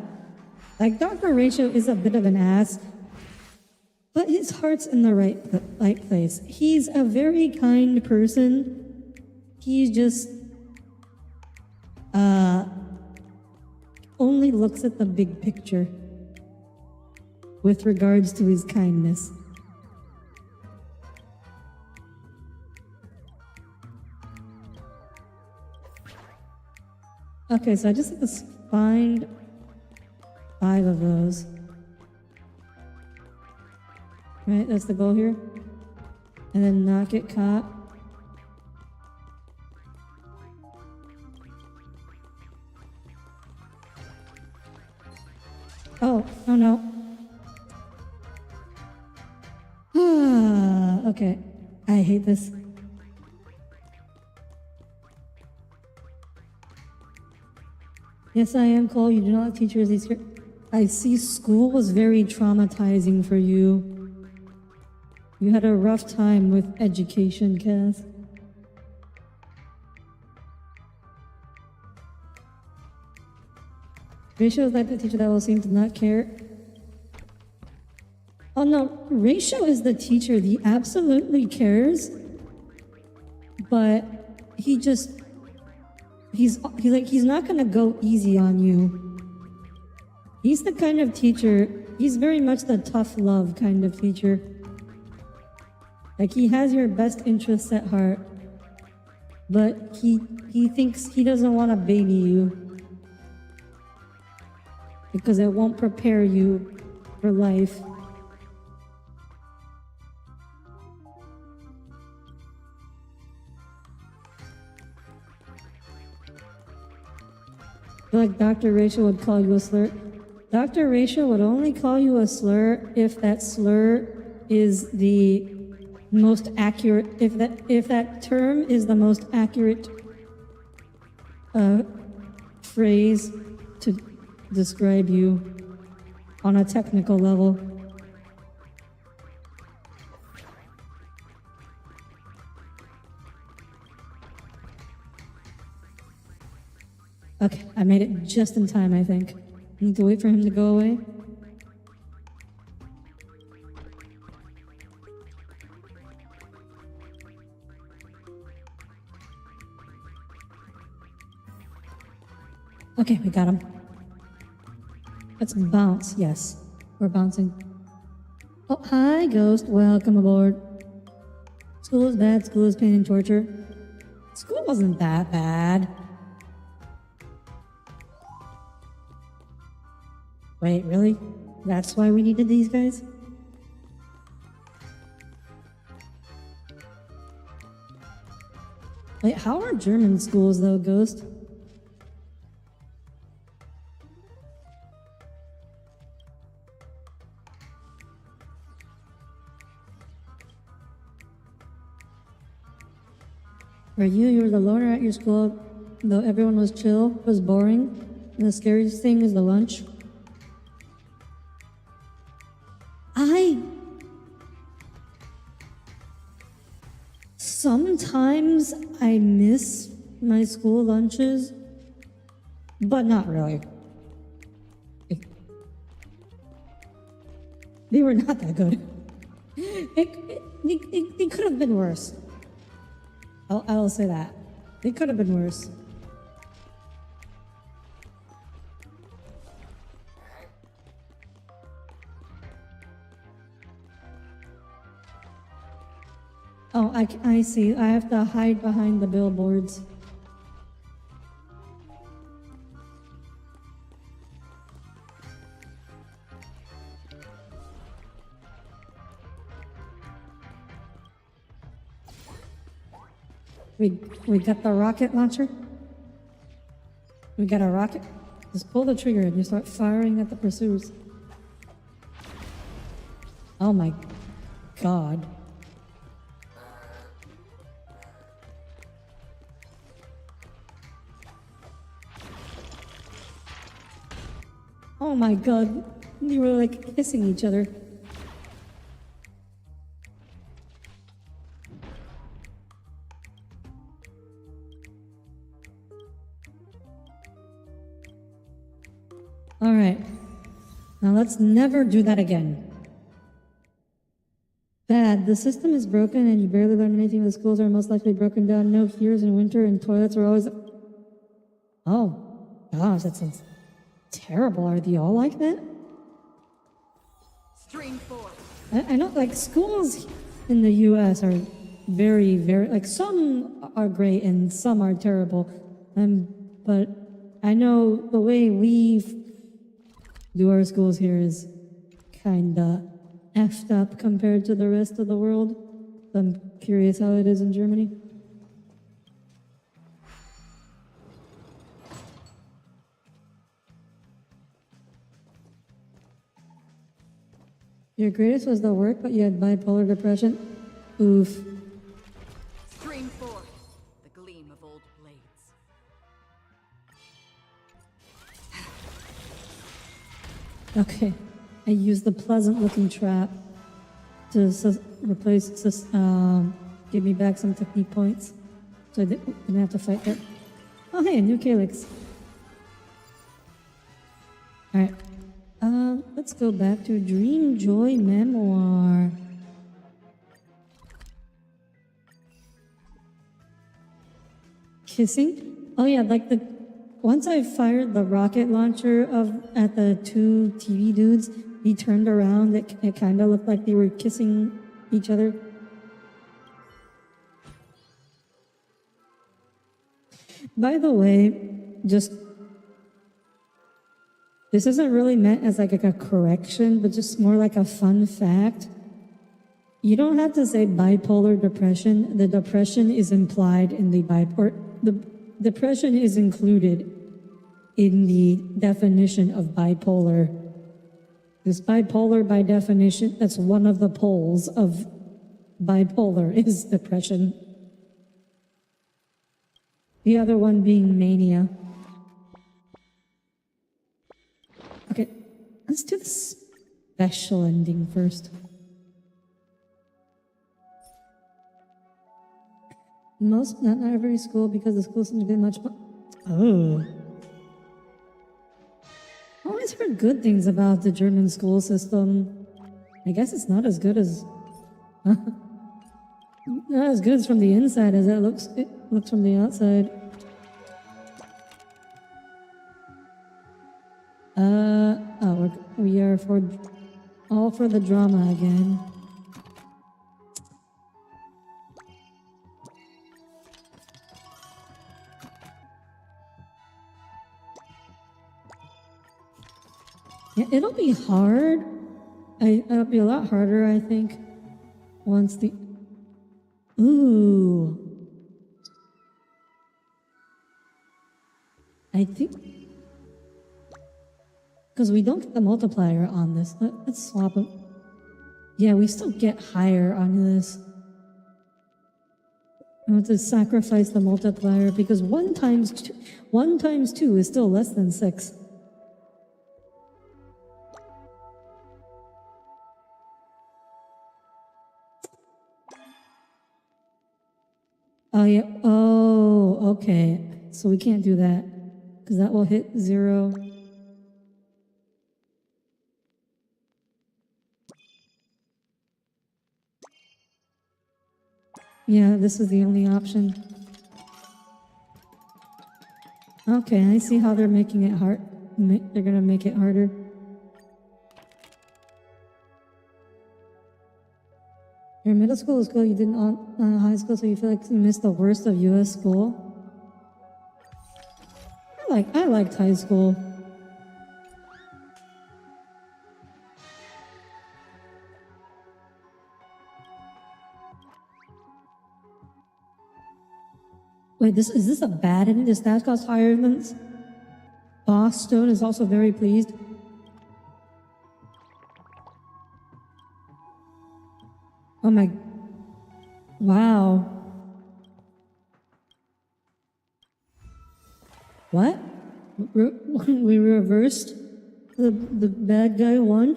Like, Dr. Ratio is a bit of an ass, but his heart's in the right place. He's a very kind person. He just only looks at the big picture with regards to his kindness. Okay, so I just have to find 5 of those. Right, that's the goal here. And then not get caught. Oh, oh no. Ah, okay. I hate this. Yes, I am, Cole. You do not like teachers. I see school was very traumatizing for you. You had a rough time with education, Cass. Ratio is like the teacher that will seem to not care. Oh no, Ratio is the teacher. He absolutely cares, but he's not gonna go easy on you. He's the kind of teacher. He's very much the tough love kind of teacher. Like he has your best interests at heart, but he thinks he doesn't want to baby you because it won't prepare you for life. I feel like Dr. Rachel would call you a slur. Dr. Rachel would only call you a slur if that slur is the most accurate, if that term is the most accurate phrase to describe you on a technical level. Okay, I made it just in time, I think. I need to wait for him to go away. Okay, we got him. Let's bounce. Yes, we're bouncing. Oh, hi, Ghost. Welcome aboard. School is bad. School is pain and torture. School wasn't that bad. Wait, really? That's why we needed these guys? Wait, how are German schools, though, Ghost? For you were the loner at your school, though everyone was chill, was boring, and the scariest thing is the lunch. Sometimes I miss my school lunches, but not really. They were not that good. They could have been worse. I'll say that. They could have been worse. Oh, I see. I have to hide behind the billboards. We got the rocket launcher. We got a rocket. Just pull the trigger and you start firing at the pursuers. Oh my god. Oh my god. You were like kissing each other. All right. Now let's never do that again. Bad. The system is broken and you barely learn anything. The schools are most likely broken down. No heaters in winter and toilets are always... Oh, gosh, that sounds terrible. Are they all like that? Stream 4. I know, like, schools in the U.S. are very, very... Like, some are great and some are terrible. But I know the way we do our schools here is kinda effed up compared to the rest of the world. I'm curious how it is in Germany. Your greatest was the work, but you had bipolar depression. Oof. Stream 4. The gleam of old blades. Okay. I used the pleasant looking trap to give me back some technique points. So I didn't have to fight that. Oh, hey, a new calyx. Alright. Let's go back to Dream Joy Memoir. Kissing? Oh yeah, like once I fired the rocket launcher at the two TV dudes, he turned around. It kind of looked like they were kissing each other. By the way, this isn't really meant as like a correction, but just more like a fun fact. You don't have to say bipolar depression. The depression is implied in the depression is included in the definition of bipolar. This bipolar, by definition, that's one of the poles of bipolar is depression. The other one being mania. Okay, let's do the special ending first. Not every school, because the schools seem to be much more. Oh. I always heard good things about the German school system. I guess it's not as good as. Not as good as from the inside as it looks from the outside. We are all for the drama again. Yeah, it'll be hard. It'll be a lot harder, I think, once the... Ooh. I think... Because we don't get the multiplier on this. Let's swap it. Yeah, we still get higher on this. I want to sacrifice the multiplier because 1 times 2 is still less than 6. Oh, yeah. Oh, okay. So we can't do that because that will hit 0. Yeah, this is the only option. Okay, I see how they're making it hard. They're gonna make it harder. Your middle school is cool. You didn't on high school, so you feel like you missed the worst of U.S. school. I liked high school. Wait, is this a bad ending? The stats cost higher than this? Boss Stone is also very pleased. Oh my... Wow. What? We reversed? The bad guy won?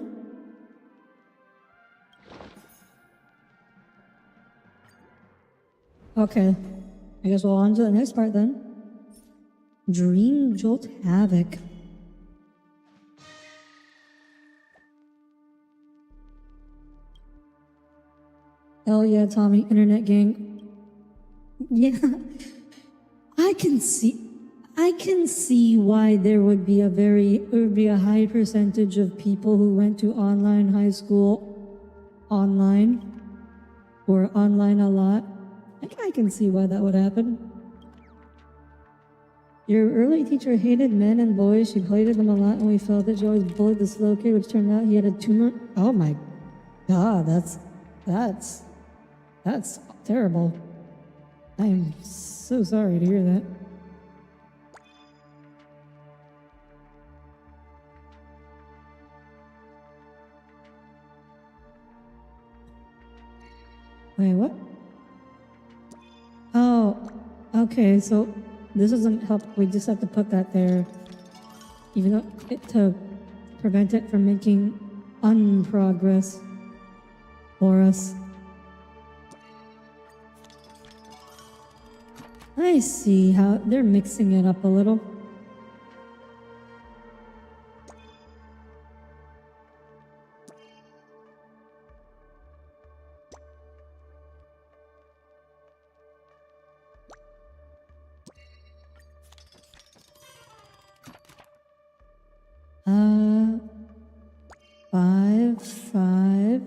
Okay. I guess we'll on to the next part then. Dream Jolt Havoc. Hell yeah, Tommy, internet gang. Yeah. I can see why there would be a high percentage of people who went to online high school online or online a lot. I can see why that would happen. Your early teacher hated men and boys. She hated them a lot, and we felt that she always bullied the slow kid, which turned out he had a tumor. Oh my god, that's terrible. I am so sorry to hear that. Wait, what? Oh, okay, so this doesn't help. We just have to put that there. Even though to prevent it from making unprogress for us. I see how they're mixing it up a little. Five,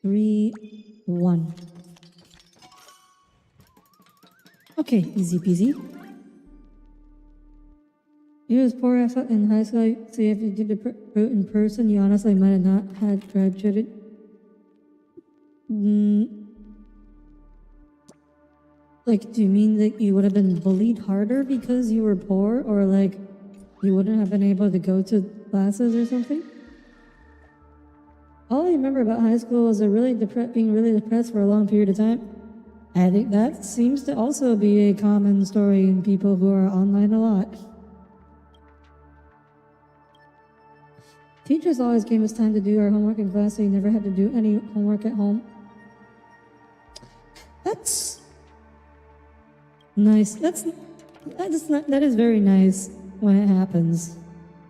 3, 1. Okay, easy peasy. You was poor ass in high school, so if you did the route in person, you honestly might have not had graduated. Like, do you mean that you would have been bullied harder because you were poor, or like you wouldn't have been able to go to classes or something? All I remember about high school was being really depressed for a long period of time. I think that seems to also be a common story in people who are online a lot. Teachers always gave us time to do our homework in class, so you never had to do any homework at home. That's nice. That is very nice when it happens.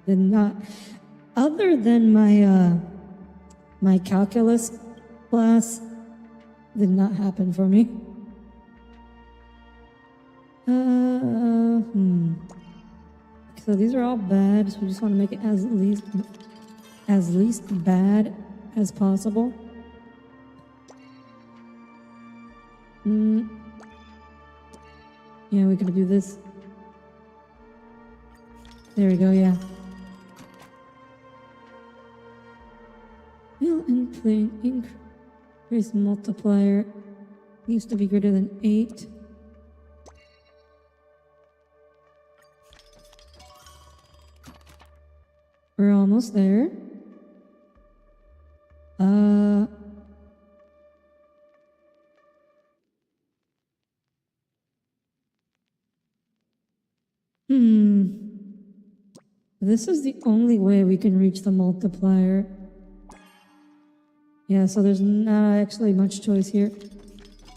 Did not, other than my calculus class, did not happen for me. So these are all bad, so we just want to make it as least bad as possible. Yeah, we could do this. There we go, yeah. Will increase multiplier needs to be greater than 8. We're almost there. This is the only way we can reach the multiplier. Yeah, so there's not actually much choice here.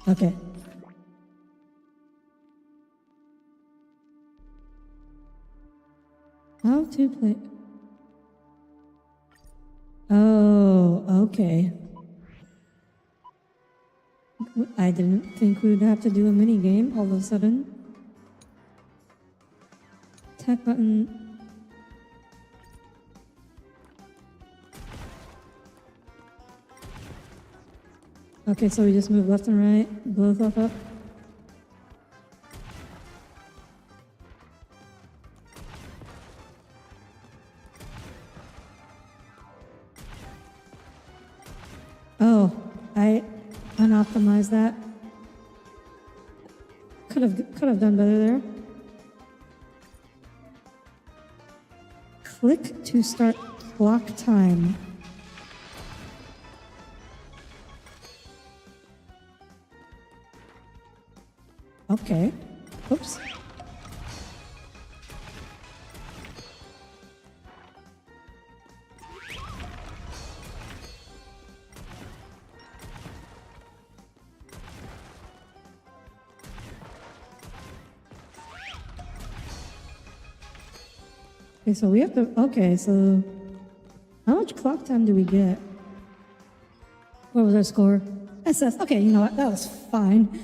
Okay. How to play? Oh, okay. I didn't think we would have to do a mini game all of a sudden. Attack button. Okay, so we just move left and right, blow stuff up. Oh, I unoptimized that. Could have done better there. Click to start clock time. Okay. Oops. Okay, so we have to, okay, so how much clock time do we get? What was our score? SS, okay, you know what, that was fine.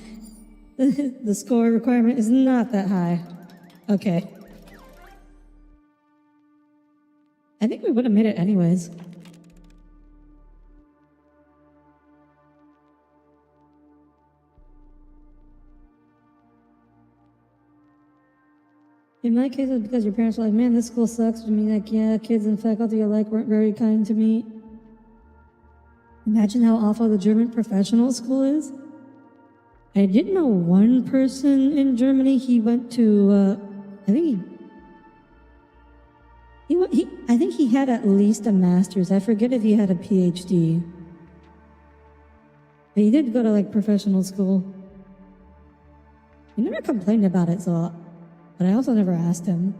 The score requirement is not that high. Okay. I think we would have made it anyways. In my case, it's because your parents were like, man, this school sucks. I mean, like, yeah, kids and faculty alike weren't very kind to me. Imagine how awful the German professional school is. I did know one person in Germany. He went to, I think I think he had at least a master's. I forget if he had a PhD. But he did go to like professional school. He never complained about it, but I also never asked him.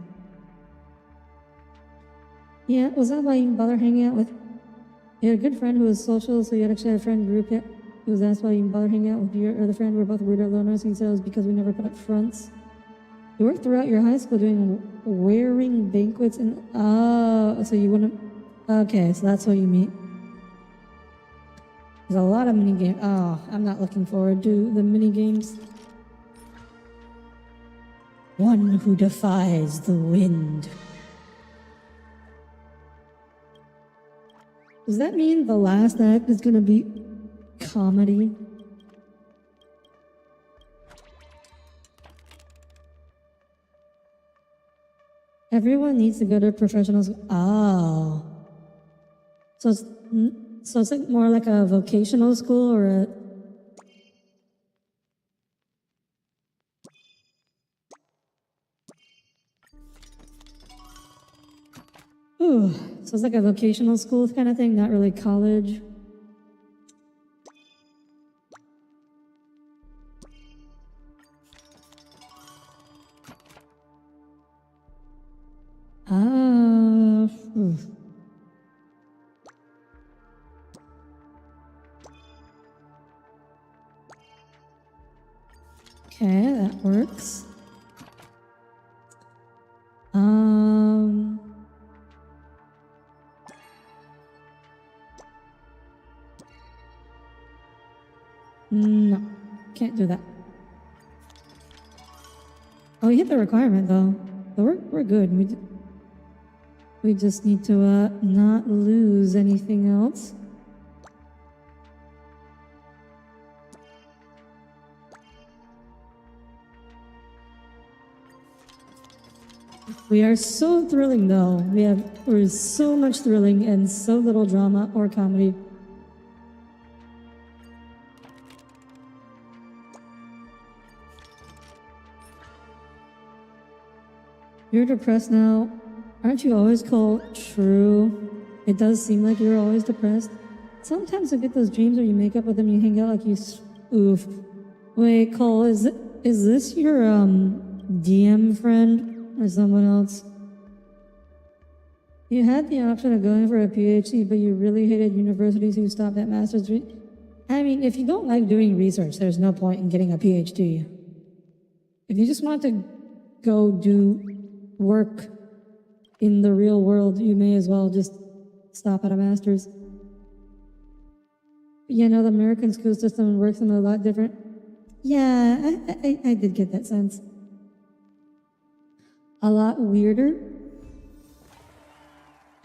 Yeah, was that why you didn't bother hanging out with? You had a good friend who was social, so you actually had a friend group. He was asked why you didn't bother hanging out with your other friend. We're both weirdo loners. He said it was because we never put up fronts. You worked throughout your high school doing wearing banquets and so you wouldn't. Okay, so that's what you mean. There's a lot of mini games. Oh, I'm not looking forward to the mini games. One who defies the wind. Does that mean the last act is gonna be comedy? Everyone needs to go to professional school. Oh. So it's like more like a vocational school or a... Ooh, so it's like a vocational school kind of thing, not really college. Ooh. Okay, that works. No, can't do that. Oh, we hit the requirement though. So we're good. We just need to not lose anything else. We are so thrilling though. We're so much thrilling and so little drama or comedy. You're depressed now. Aren't you always cold? True. It does seem like you're always depressed. Sometimes I get those dreams where you make up with them, you hang out like you oof. Wait, Cole, is this your DM friend or someone else? You had the option of going for a PhD, but you really hated universities who stopped at master's degree. I mean, if you don't like doing research, there's no point in getting a PhD. If you just want to go do work in the real world, you may as well just stop at a master's. You know, the American school system works in a lot different. Yeah, I did get that sense. A lot weirder.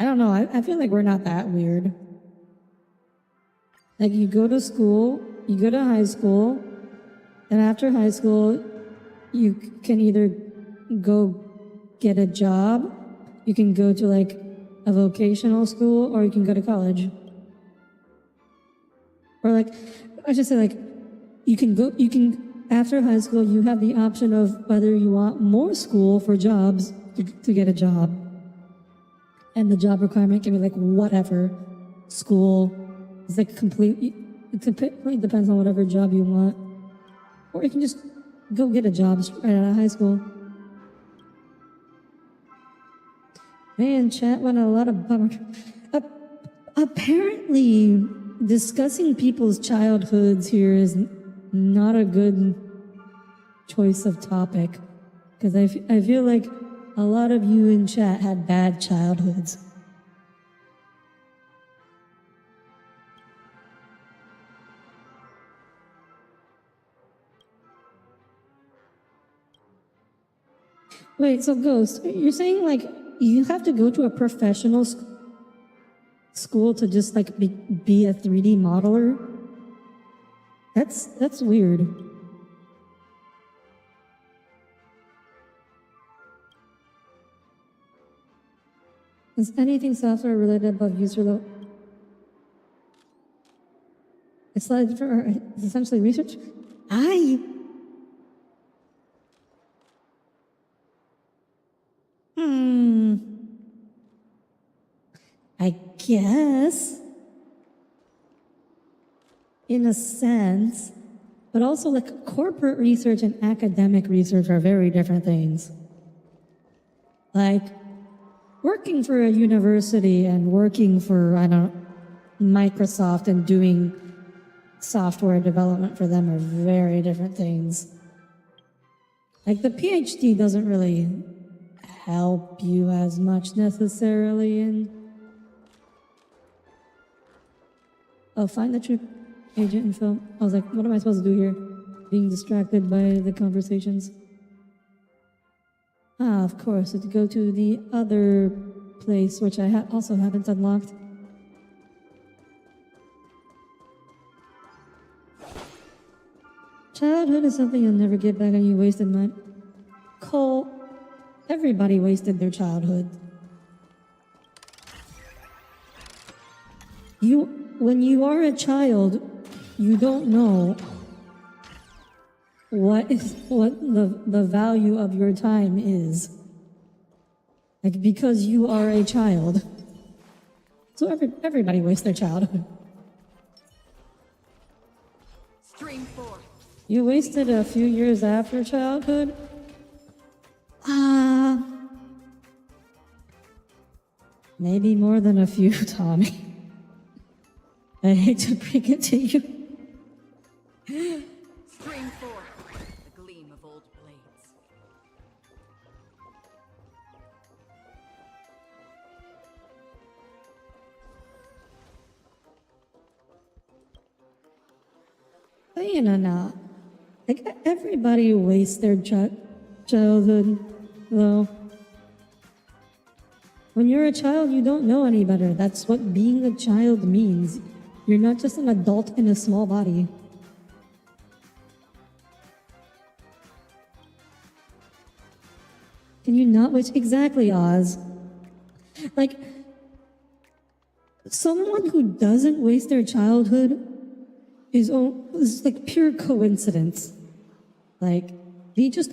I don't know, I feel like we're not that weird. Like you go to school, you go to high school, and after high school, you can either go get a job, you can go to like a vocational school, or you can go to college. Or like, I should say like, after high school, you have the option of whether you want more school for jobs to get a job. And the job requirement can be like whatever school. It's like it completely depends on whatever job you want. Or you can just go get a job right out of high school. Man, chat went a lot of bummer. Apparently, discussing people's childhoods here is not a good choice of topic. Because I feel like a lot of you in chat had bad childhoods. Wait, so Ghost, you're saying like you have to go to a professional school to just like be a 3D modeler? That's weird. Is anything software related above user level? It's like it's essentially research. I guess. in a sense, but also like corporate research and academic research are very different things. Like working for a university and working for, I don't know, Microsoft and doing software development for them are very different things. Like the PhD doesn't really help you as much necessarily in... Oh, find the true agent and film. I was like, what am I supposed to do here? Being distracted by the conversations. Ah, of course, to go to the other place, which I also haven't unlocked. Childhood is something you'll never get back and you wasted mine. Cole, everybody wasted their childhood. When you are a child, you don't know what the value of your time is. Like, because you are a child. So everybody wastes their childhood. Stream 4. You wasted a few years after childhood? Maybe more than a few, Tommy. I hate to break it to you. Stream 4. The gleam of old blades. But you know, now, like everybody wastes their childhood, though. When you're a child, you don't know any better. That's what being a child means. You're not just an adult in a small body. Can you not wish exactly, Oz? Like, someone who doesn't waste their childhood is like pure coincidence. Like, they just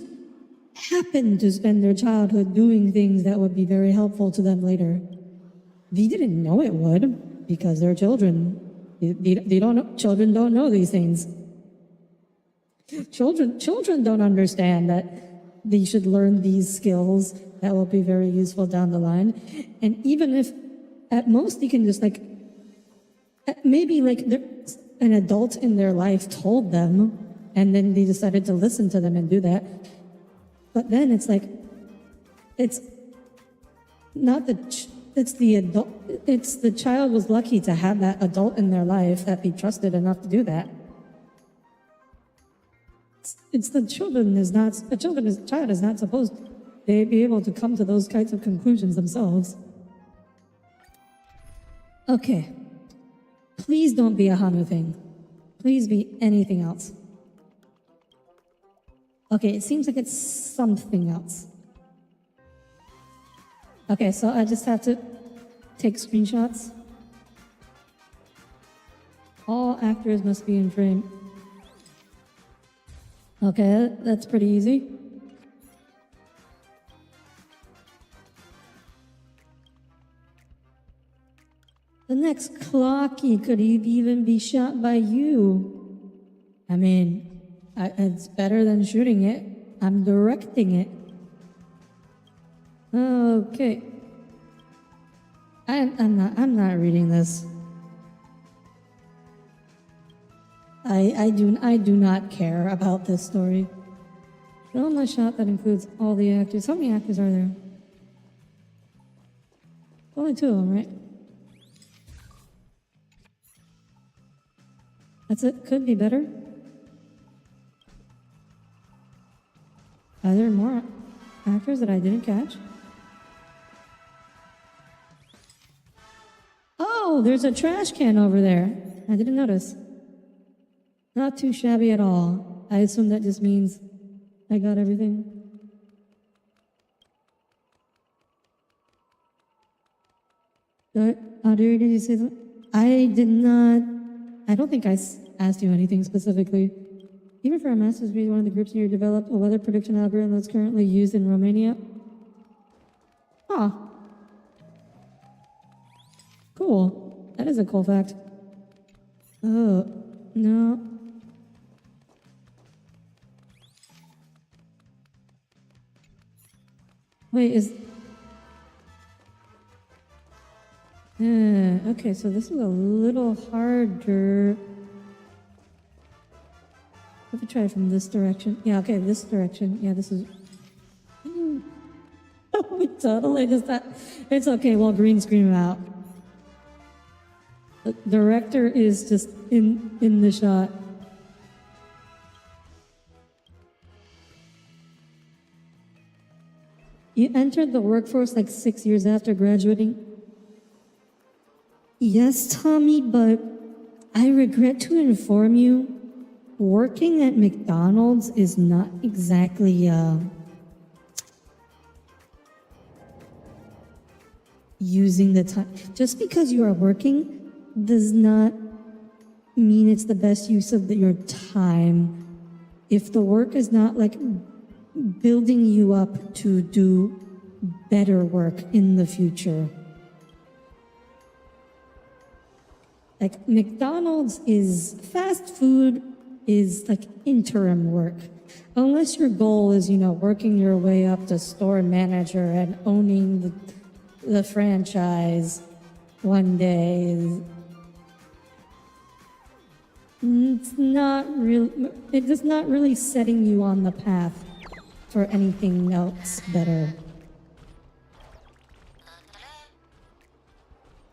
happen to spend their childhood doing things that would be very helpful to them later. They didn't know it would because they're children. They don't know, children don't know these things. Children don't understand that they should learn these skills that will be very useful down the line. And even if at most they can just like, maybe like an adult in their life told them and then they decided to listen to them and do that. But then it's like, it's not it's the adult, it's the child was lucky to have that adult in their life that they trusted enough to do that. It's the children is not, child is not supposed to be able to come to those kinds of conclusions themselves. Okay. Please don't be a Hanu thing. Please be anything else. Okay, it seems like it's something else. Okay, so I just have to take screenshots. All actors must be in frame. Okay, that's pretty easy. The next Clocky could even be shot by you. I mean, it's better than shooting it. I'm directing it. Okay. I'm not reading this. I do not care about this story. Film a shot that includes all the actors. How many actors are there? Only 2 of them, right? That's it. Could be better. Are there more actors that I didn't catch? Oh, there's a trash can over there. I didn't notice. Not too shabby at all. I assume that just means I got everything. Audire, did you say something? I did not. I don't think I asked you anything specifically. Even for a master's degree, one of the groups here developed a weather prediction algorithm that's currently used in Romania. Huh. Cool. That is a cool fact. Oh. No. Wait, is... okay, so this is a little harder. Let me try it from this direction. Yeah, okay, this direction. Yeah, this is... we totally just that. It's okay, well, green screen out. The director is just in the shot. You entered the workforce like 6 years after graduating? Yes, Tommy, but I regret to inform you, working at McDonald's is not exactly, using the time. Just because you are working does not mean it's the best use of your time. If the work is not like building you up to do better work in the future. Like McDonald's is fast food is like interim work. Unless your goal is, working your way up to store manager and owning the franchise one day. It's not really, it is not really setting you on the path for anything else better.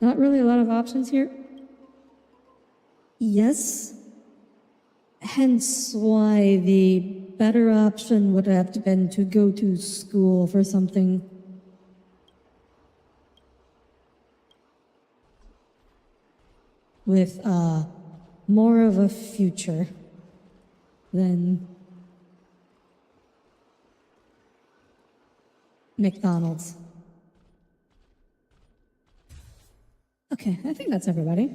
Not really a lot of options here. Yes. Hence why the better option would have been to go to school for something. With more of a future than McDonald's. Okay, I think that's everybody.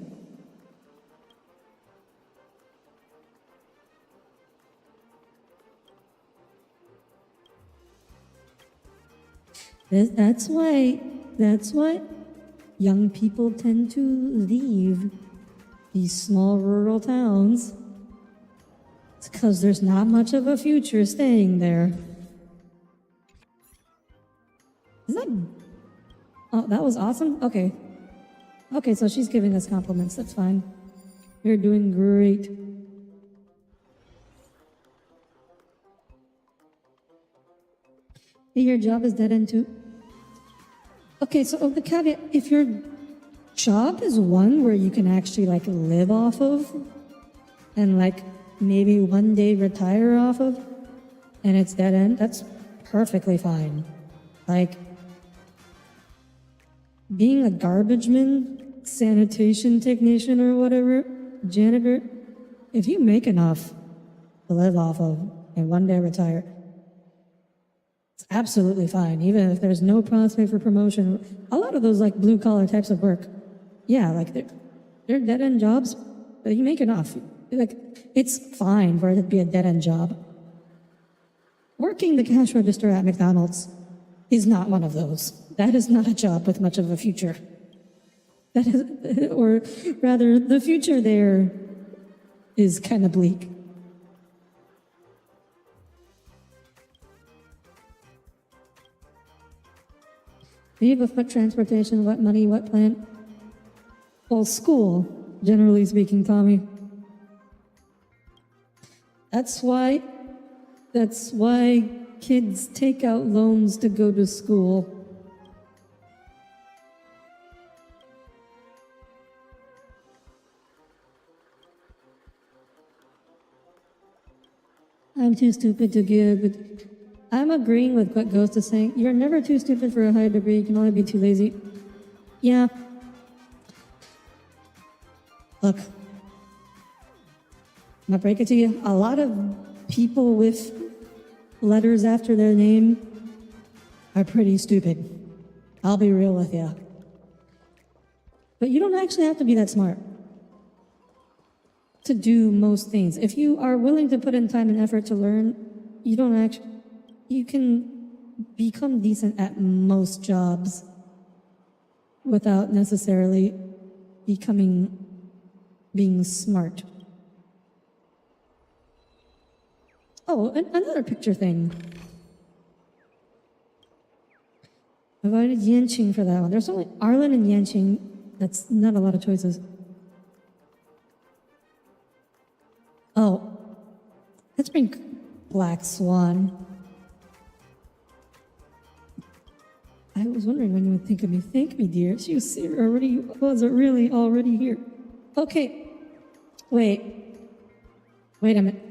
That's why young people tend to leave these small rural towns. It's because there's not much of a future staying there. Is that... Oh, that was awesome? Okay. Okay, so she's giving us compliments. That's fine. You're doing great. Your job is dead end too. Okay, so the caveat, if your job is one where you can actually like live off of and like maybe one day retire off of and it's dead end, that's perfectly fine. Like being a garbage man, sanitation technician or whatever, janitor, if you make enough to live off of and one day retire, it's absolutely fine, even if there's no prospect for promotion. A lot of those like blue collar types of work, yeah, like they're dead end jobs, but you make enough. Like it's fine for it to be a dead end job. Working the cash register at McDonald's is not one of those. That is not a job with much of a future. That is, or rather, the future there is kind of bleak. Leave of foot transportation, what money, what plan? Well, school, generally speaking, Tommy. That's why kids take out loans to go to school. I'm too stupid to give, but I'm agreeing with what Ghost is saying. You're never too stupid for a high degree. You can only be too lazy. Yeah. Look. I'm gonna break it to you. A lot of people with letters after their name are pretty stupid. I'll be real with you. But you don't actually have to be that smart to do most things. If you are willing to put in time and effort to learn, you can become decent at most jobs without necessarily being smart. Oh, another picture thing. I voted Yanqing for that one. There's only Arlen and Yanqing. That's not a lot of choices. Oh, let's bring Black Swan. I was wondering when you would think of me. Thank me, dear. She was really already here. Okay. Wait a minute.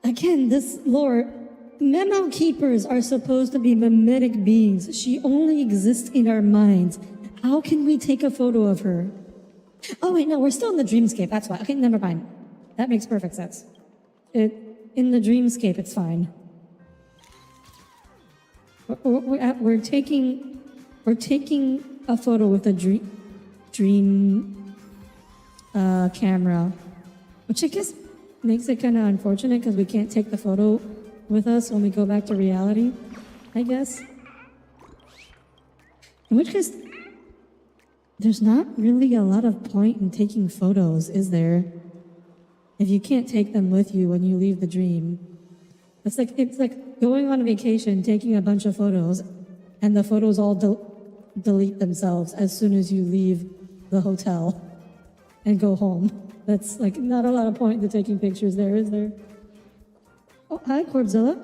Again, this lore, memo keepers are supposed to be mimetic beings. She only exists in our minds. How can we take a photo of her? Oh wait, no, we're still in the dreamscape. That's why. Okay, never mind. That makes perfect sense. In the dreamscape, it's fine. We're taking a photo with a dream camera, which I guess makes it kind of unfortunate because we can't take the photo with us when we go back to reality, I guess. In which case, there's not really a lot of point in taking photos, is there? If you can't take them with you when you leave the dream. It's like going on vacation, taking a bunch of photos, and the photos all delete themselves as soon as you leave the hotel and go home. That's like not a lot of point to taking pictures there, is there? Oh, hi, Corbzilla.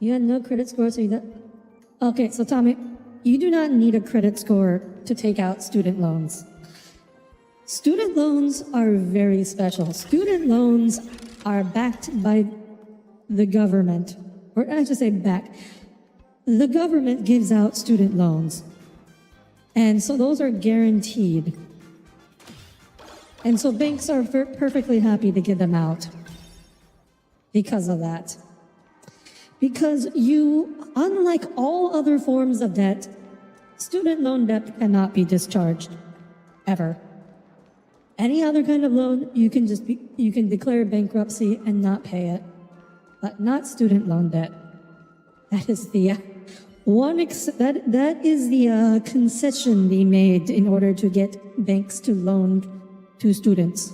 You had no credit score, so you got... Okay, so Tommy, you do not need a credit score to take out student loans. Student loans are very special. Student loans are backed by the government, or I should say backed. The government gives out student loans. And so those are guaranteed. And so banks are perfectly happy to give them out because of that. Because you, unlike all other forms of debt, student loan debt cannot be discharged, ever. Any other kind of loan, you can declare bankruptcy and not pay it, but not student loan debt. That is the concession they made in order to get banks to loan to students.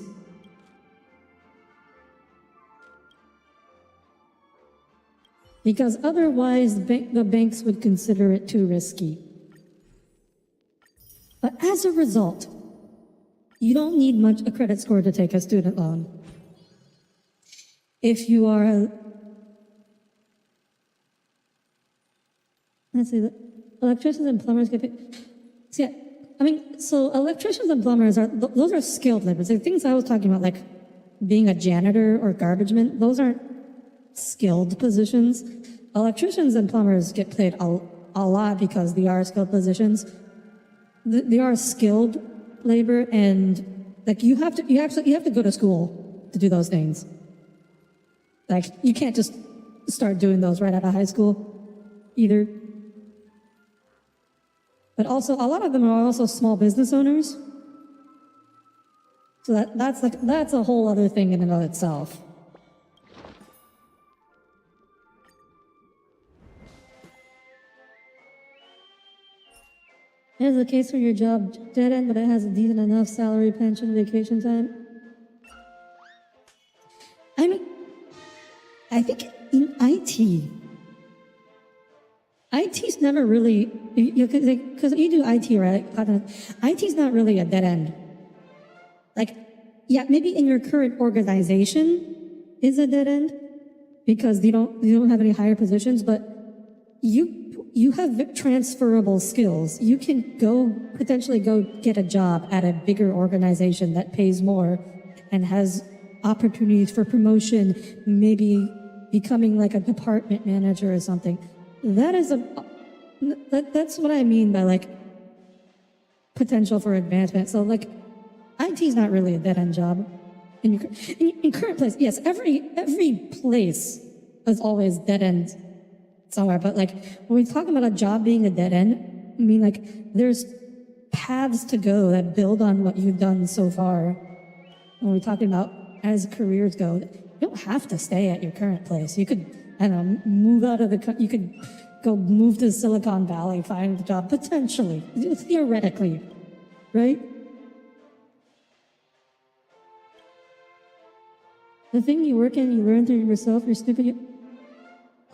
Because otherwise, the banks would consider it too risky. But as a result, you don't need much a credit score to take a student loan. If you are let's see, electricians and plumbers get paid. So yeah, so electricians and plumbers those are skilled labor. The things I was talking about, like being a janitor or garbage man, those aren't skilled positions. Electricians and plumbers get paid a lot because they are skilled positions. They are skilled labor, and like you have to go to school to do those things. Like you can't just start doing those right out of high school either. But also a lot of them are also small business owners. So that's a whole other thing in and of itself. It is the case for your job dead end, but it has a decent enough salary, pension, vacation time. I think in IT's never really, because you do IT, right? IT's not really a dead end. Like, yeah, maybe in your current organization is a dead end because you don't have any higher positions, but you have transferable skills. You can potentially go get a job at a bigger organization that pays more and has opportunities for promotion, maybe becoming like a department manager or something. That's what I mean by like potential for advancement. So like IT's not really a dead-end job. In current place, yes, every place is always dead-end somewhere, but like when we talk about a job being a dead end, I mean like there's paths to go that build on what you've done so far. When we're talking about as careers go, you don't have to stay at your current place. You could, I don't know, move out of you could go move to Silicon Valley, find a job, potentially, theoretically. right? The thing you work in, you learn through yourself. You're stupid.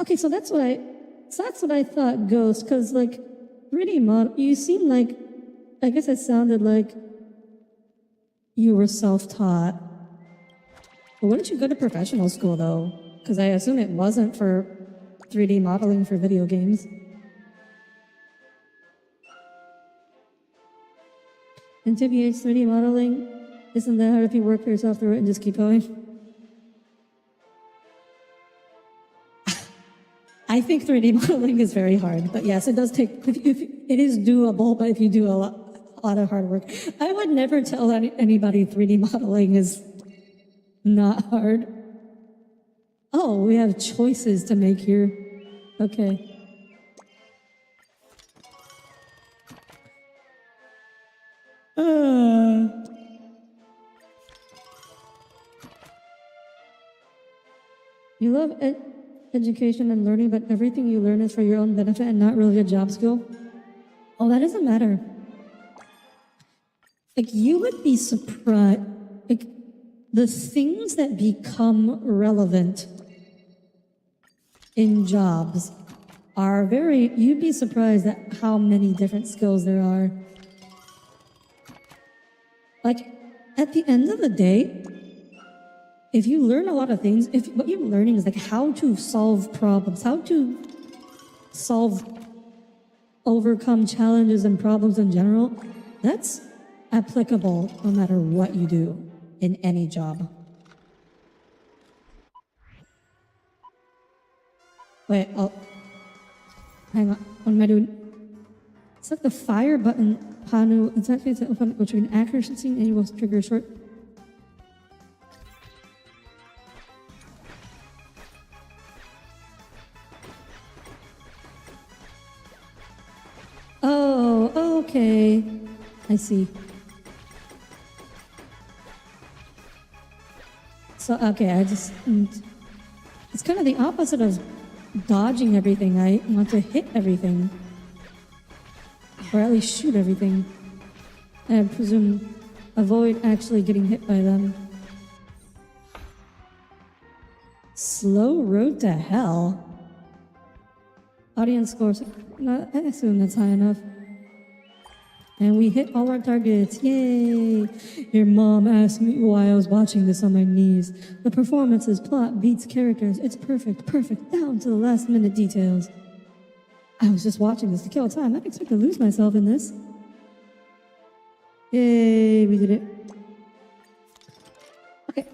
Okay, so that's what I thought, Ghost. Because like 3D model, you seem like, I guess it sounded like you were self-taught. But wouldn't you go to professional school though? Because I assume it wasn't for 3D modeling for video games. And TBH 3D modeling, isn't that hard if you work yourself through it and just keep going? I think 3D modeling is very hard, but yes, it does take, if it is doable, but if you do a lot of hard work. I would never tell anybody 3D modeling is not hard. Oh, we have choices to make here. Okay. You love education and learning, but everything you learn is for your own benefit and not really a job skill? Oh, that doesn't matter. Like, you would be surprised. Like, the things that become relevant in jobs are you'd be surprised at how many different skills there are. Like, at the end of the day, if you learn a lot of things, if what you're learning is like how to solve problems, how to overcome challenges and problems in general, that's applicable no matter what you do in any job. Wait, oh, hang on, what am I doing? It's like the fire button, Panu, it's actually to open, which an accuracy and you will trigger short. Oh, okay. I see. So, okay, it's kind of the opposite of dodging everything. I want to hit everything. Or at least shoot everything. I presume avoid actually getting hit by them. Slow road to hell? Audience scores, I assume that's high enough. And we hit all our targets, yay! Your mom asked me why I was watching this on my knees. The performances, plot, beats, characters, it's perfect, down to the last minute details. I was just watching this to kill time. I didn't expect to lose myself in this. Yay, we did it. Okay.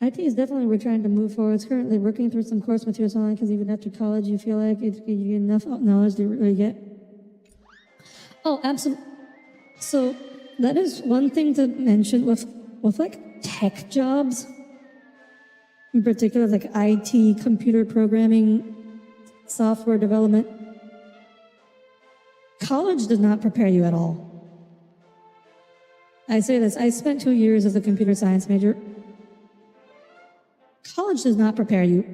IT is definitely we're trying to move forward. It's currently working through some course materials online because even after college you feel like it's you get enough knowledge to really get. Oh, absolutely. So that is one thing to mention with like tech jobs, in particular like IT, computer programming, software development. College does not prepare you at all. I say this, I spent 2 years as a computer science major. College does not prepare you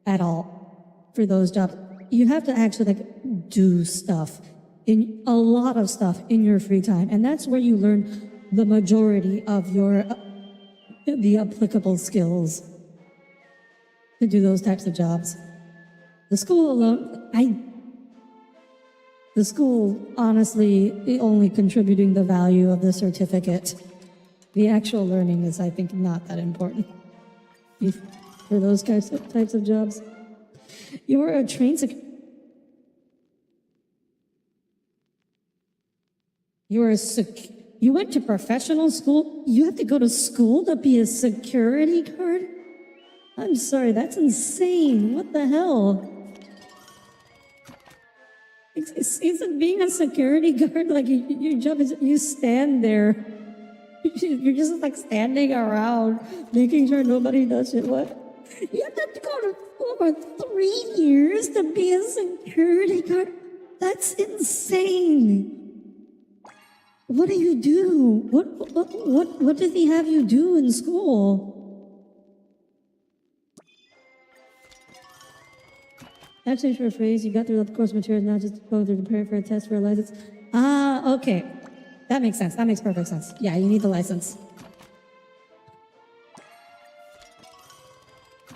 at all for those jobs. You have to actually like do stuff, in a lot of stuff in your free time. And that's where you learn the majority of the applicable skills to do those types of jobs. The school alone, the school honestly only contributing the value of the certificate. The actual learning is, I think, not that important for those types of jobs. You were a trained you went to professional school? You have to go to school to be a security guard? I'm sorry, that's insane. What the hell? Isn't being a security guard like your job is you stand there? You're just like standing around, making sure nobody does it. What? You have to go to school for 3 years to be a security guard? That's insane. What do you do? What did he have you do in school? Actually, for a phrase, you got through the course materials, not just going through preparing for a test for a license. Ah, Okay, that makes sense. That makes perfect sense. Yeah, you need the license.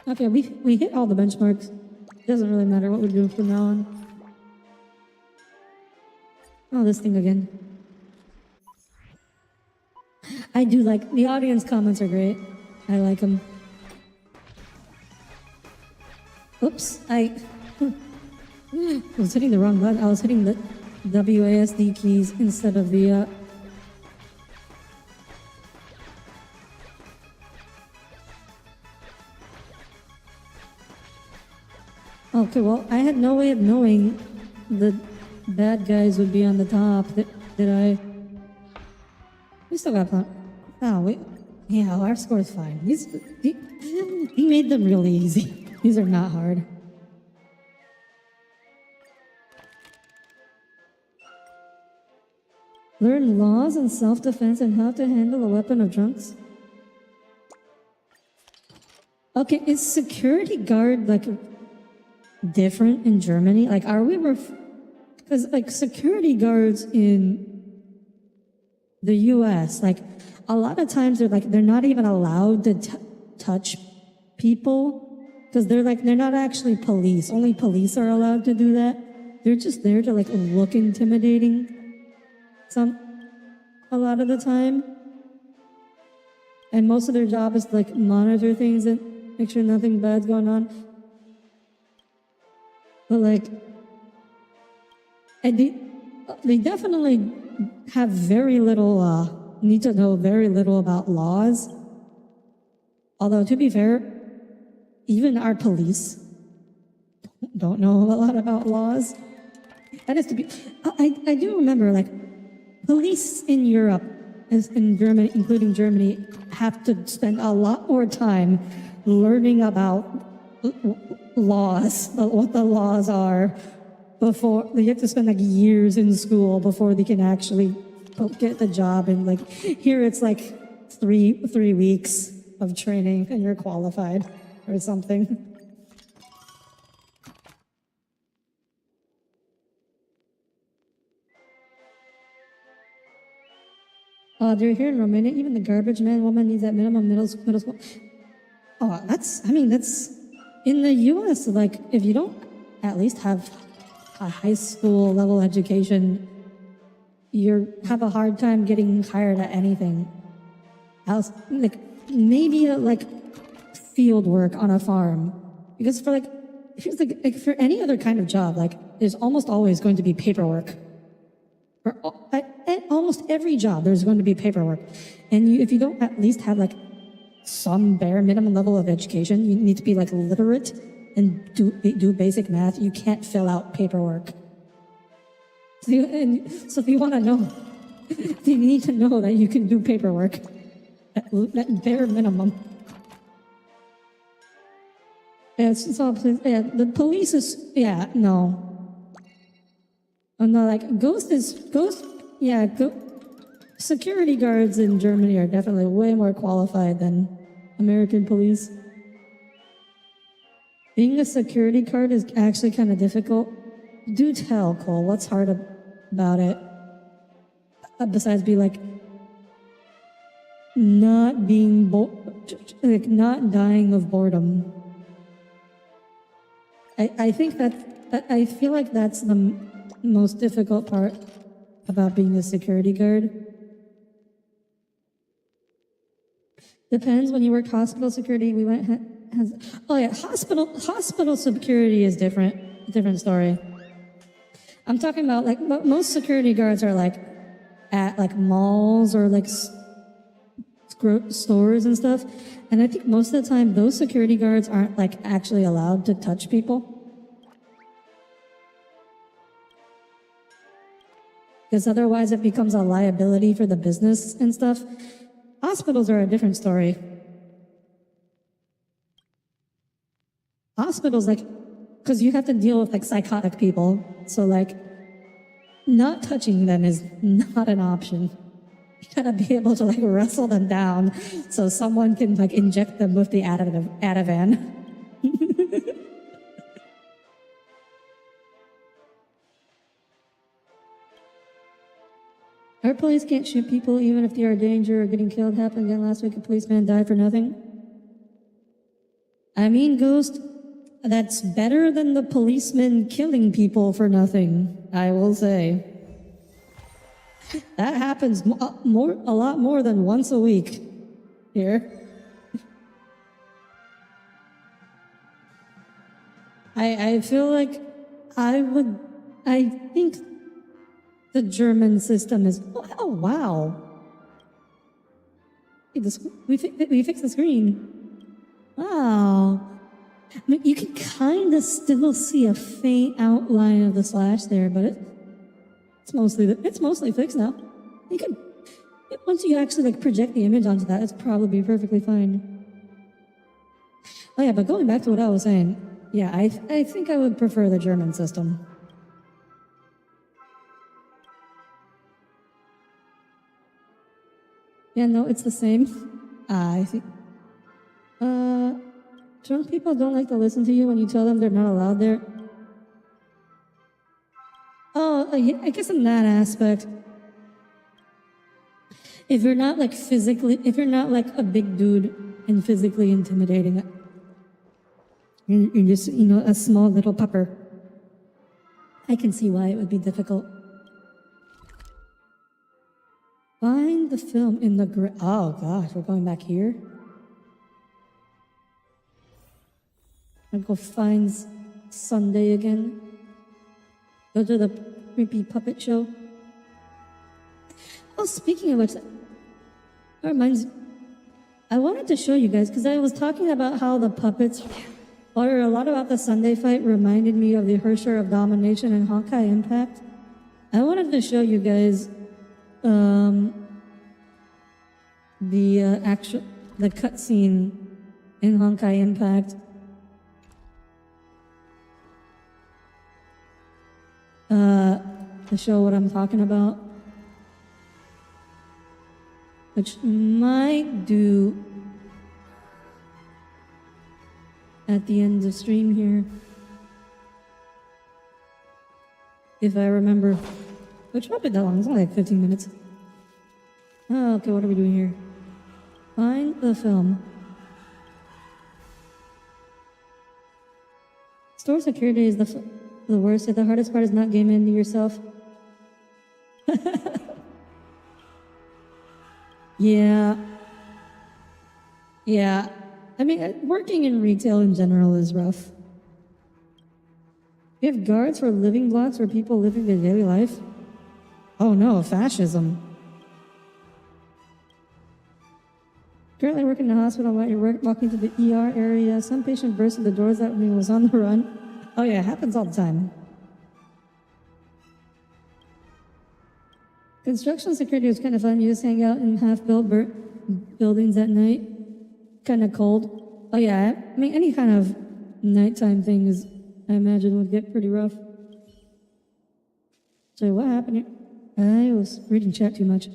Okay, we hit all the benchmarks. It doesn't really matter what we're doing from now on. Oh, this thing again. I do like the audience comments are great. I like them. Oops, I was hitting the wrong button. I was hitting the WASD keys instead of the. Okay, well, I had no way of knowing the bad guys would be on the top. Did I? We still got fun. Oh, wait. Yeah, our score's fine. He made them really easy. These are not hard. Learn laws and self-defense and how to handle a weapon of drunks. Okay, is security guard like different in Germany? Like, are we because like security guards in the U.S. like a lot of times they're not even allowed to touch people because they're not actually police. Only police are allowed to do that. They're just there to like look intimidating. A lot of the time, and most of their job is to like monitor things and make sure nothing bad's going on. But like, and they definitely have very little, need to know very little about laws. Although to be fair, even our police don't know a lot about laws. That is to be, I do remember like police in Europe, as in Germany, including Germany, have to spend a lot more time learning about laws, what the laws are, before they have to spend like years in school before they can actually get the job. And like here, it's like three weeks of training and you're qualified or something. They're here in Romania. Even the garbage man woman needs that minimum middle school. Oh, that's in the U.S. Like, if you don't at least have a high school level education, you have a hard time getting hired at anything else. Like, maybe like field work on a farm, because for like, here's like for any other kind of job, like there's almost always going to be paperwork. At almost every job, there's going to be paperwork. And if you don't at least have like some bare minimum level of education, you need to be like literate and do basic math. You can't fill out paperwork. So if you want to know, you need to know that you can do paperwork at bare minimum. Yeah, the police is, no. Oh no, like security guards in Germany are definitely way more qualified than American police. Being a security guard is actually kind of difficult. Do tell, Cole, what's hard about it? Besides be like, not being, not dying of boredom. I think I feel like that's the most difficult part about being a security guard. Depends. When you work hospital security, we went hospital security is different story. I'm talking about like most security guards are like at like malls or like stores and stuff, and I think most of the time those security guards aren't like actually allowed to touch people. Because otherwise it becomes a liability for the business and stuff. Hospitals are a different story. Hospitals, like, because you have to deal with like psychotic people. So like, not touching them is not an option. You gotta be able to like wrestle them down so someone can like inject them with the Ativan. Our police can't shoot people even if they are in danger or getting killed. Happened again last week. A policeman died for nothing. I mean, Ghost, that's better than the policeman killing people for nothing, I will say. That happens a lot more than once a week here. I feel like I think the German system is, oh wow. We fixed the screen. Wow. I mean, you can kind of still see a faint outline of the slash there, but it's mostly fixed now. You can, once you actually like project the image onto that, it's probably perfectly fine. Oh yeah, but going back to what I was saying, yeah, I think I would prefer the German system. Yeah, no, it's the same. I think. Drunk people don't like to listen to you when you tell them they're not allowed there. Oh, yeah, I guess in that aspect. If you're not like a big dude and physically intimidating, you're just, a small little pupper. I can see why it would be difficult. Find the film in the oh gosh, we're going back here? I'll go find Sunday again. Go to the creepy puppet show. Oh, speaking of which, that reminds me, I wanted to show you guys, because I was talking about how the puppets, or a lot about the Sunday fight reminded me of the Hersher of Domination and Honkai Impact. I wanted to show you guys the cutscene in Honkai Impact. To show what I'm talking about, which might do at the end of stream here, if I remember, which won't be that long. It's only like 15 minutes. Oh, okay, what are we doing here? Find the film. Store security is the worst. The hardest part is not gaming into yourself. Yeah. I mean, working in retail in general is rough. You have guards for living blocks where people living their daily life? Oh no, fascism. Currently working in the hospital while you're walking to the ER area. Some patient burst in the doors out when he was on the run. Oh yeah, it happens all the time. Construction security was kind of fun. You just hang out in half-built buildings at night. Kind of cold. Oh yeah, I mean, any kind of nighttime thing is, I imagine, would get pretty rough. So what happened here? I was reading chat too much.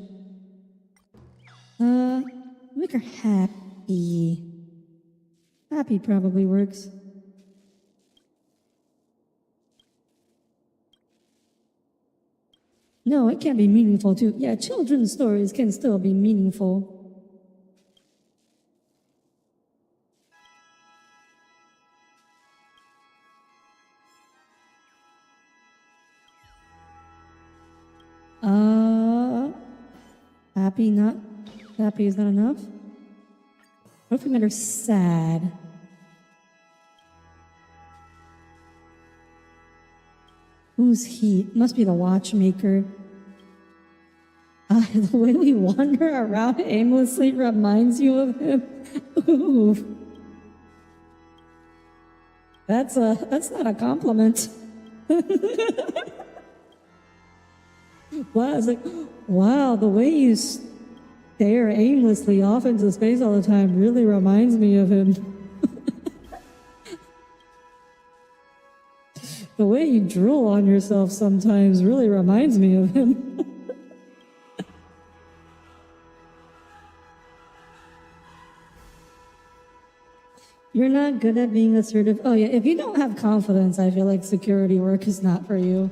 Make her happy. Happy probably works. No, it can be meaningful too. Yeah, children's stories can still be meaningful. Happy is not enough? What if we made her sad? Who's he? Must be the watchmaker. The way we wander around aimlessly reminds you of him. Ooh. That's not a compliment. Wow, it's like, wow, the way you stare aimlessly off into space all the time really reminds me of him. The way you drool on yourself sometimes really reminds me of him. You're not good at being assertive. Oh yeah, if you don't have confidence, I feel like security work is not for you.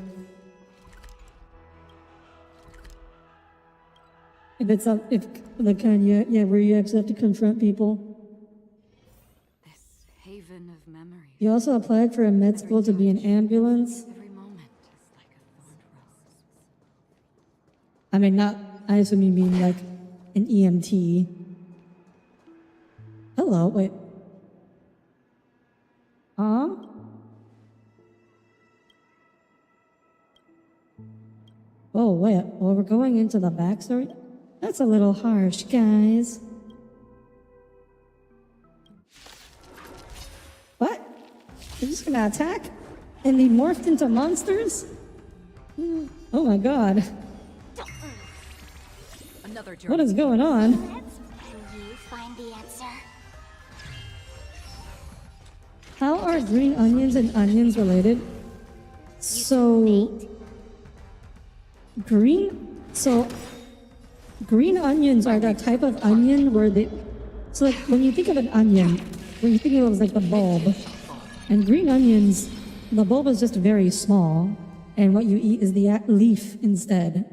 If it's up, if the kind, yeah, where you actually have to confront people. This haven of memories. You also applied for a med school to be an ambulance. Every moment is like a thorned rose. I mean, not, I assume you mean like an EMT. Hello, wait. Huh? Oh, wait, well, we're going into the backstory? That's a little harsh, guys. What? They're just gonna attack? And be morphed into monsters? Oh my god. Another journey. What is going on? Can you find the answer? How are green onions and onions related? So green onions are the type of onion where so like when you think of an onion, what you think of is like the bulb. And green onions, the bulb is just very small, and what you eat is the leaf instead.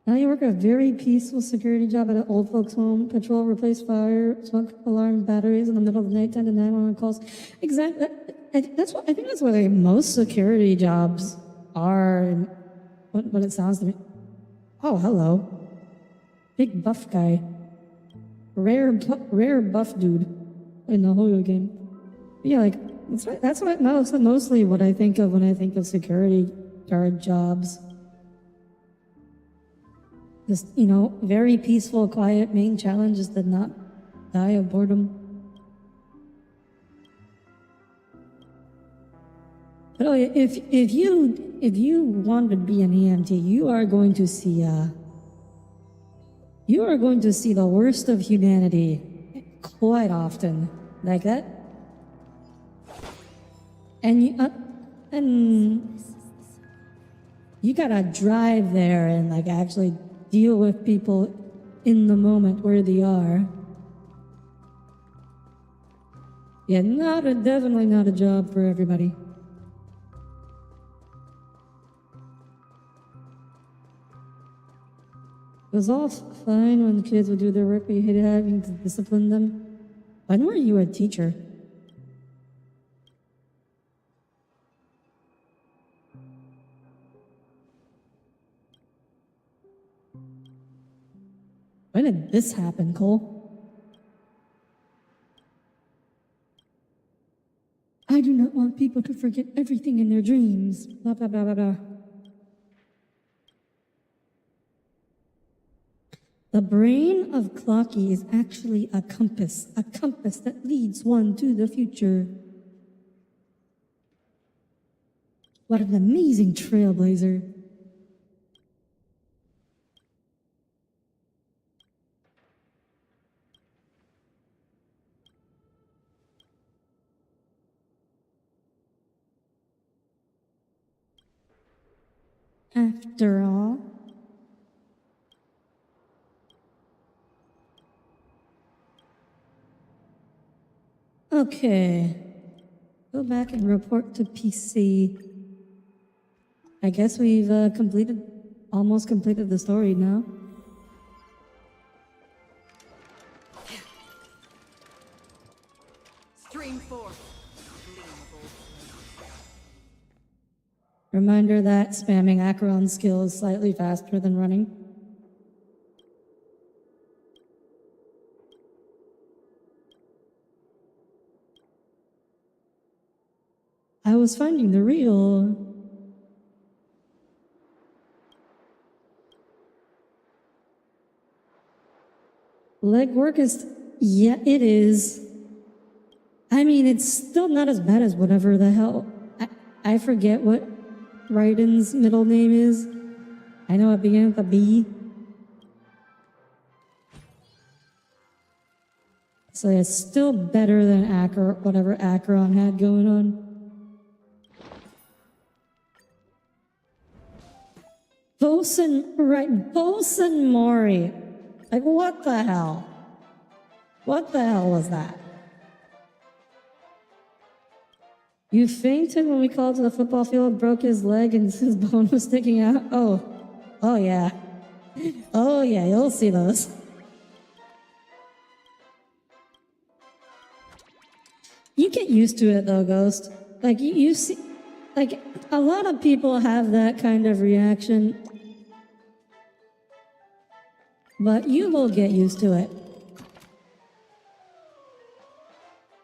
Now you work a very peaceful security job at an old folks' home. Patrol, replace fire, smoke alarm batteries in the middle of the night, 10 to 911 calls. Exactly. I think that's what like, most security jobs are. And what it sounds to me. Oh, hello. Big buff guy. Rare buff dude in the whole game. Yeah, like that's mostly what I think of when I think of security guard jobs. Just, very peaceful, quiet. Main challenge is to not die of boredom. But oh, if you want to be an EMT, you are going to see the worst of humanity quite often, like that. And you gotta drive there and like actually deal with people in the moment where they are. Yeah, definitely not a job for everybody. It was all fine when kids would do their work, but you hated having to discipline them. When were you a teacher? When did this happen, Cole? I do not want people to forget everything in their dreams. Blah, blah, blah, blah, blah. The brain of Clocky is actually a compass that leads one to the future. What an amazing trailblazer. After all, okay, go back and report to PC. I guess we've almost completed the story now. Stream 4. Gleam of old blades. Reminder that spamming Acheron skill is slightly faster than running. I was finding the real. Legwork is, yeah, it is. I mean, it's still not as bad as whatever the hell. I forget what Raiden's middle name is. I know it began with a B. So it's still better than whatever Acheron had going on. Bosun Mori. Like, what the hell? What the hell was that? You fainted when we called to the football field, broke his leg, and his bone was sticking out? Oh yeah. Oh yeah, you'll see those. You get used to it though, Ghost. Like, you see, like, a lot of people have that kind of reaction. But you will get used to it.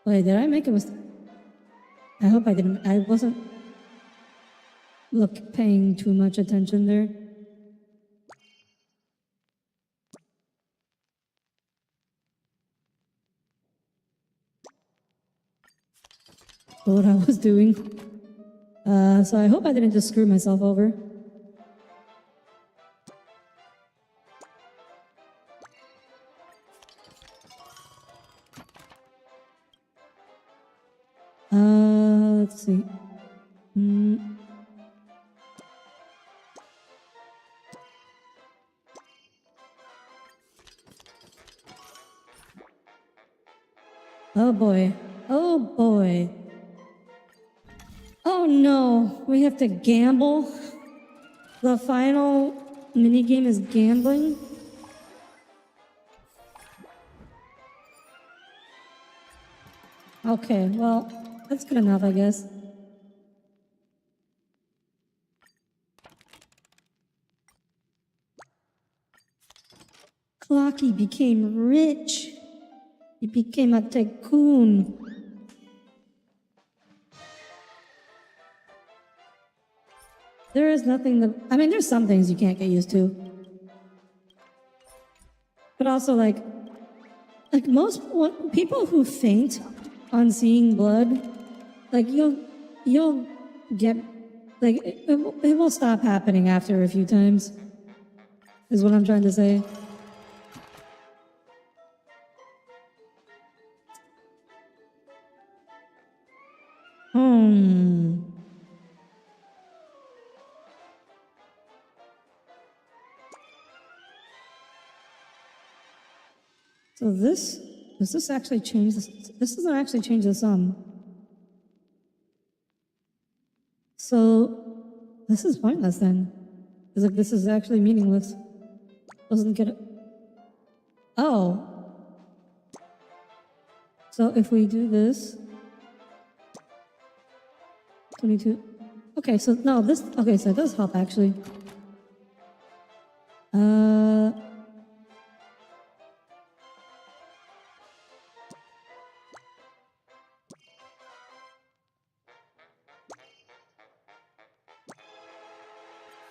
Wait, did I make a mistake? I hope I didn't. I wasn't paying too much attention there. What I was doing. So I hope I didn't just screw myself over. Let's see. Oh boy. Oh boy. Oh no, we have to gamble? The final minigame is gambling? Okay, well, that's good enough, I guess. Clocky became rich. He became a tycoon. There is nothing that, I mean, there's some things you can't get used to. But also, like most people who faint on seeing blood, like you'll get, like, it will stop happening after a few times, is what I'm trying to say. So does this actually change this? This doesn't actually change the sum. So this is pointless then. It's like, this is actually meaningless. Doesn't get it. Oh. So if we do this, 22. Okay, so no, this, okay, so it does help actually.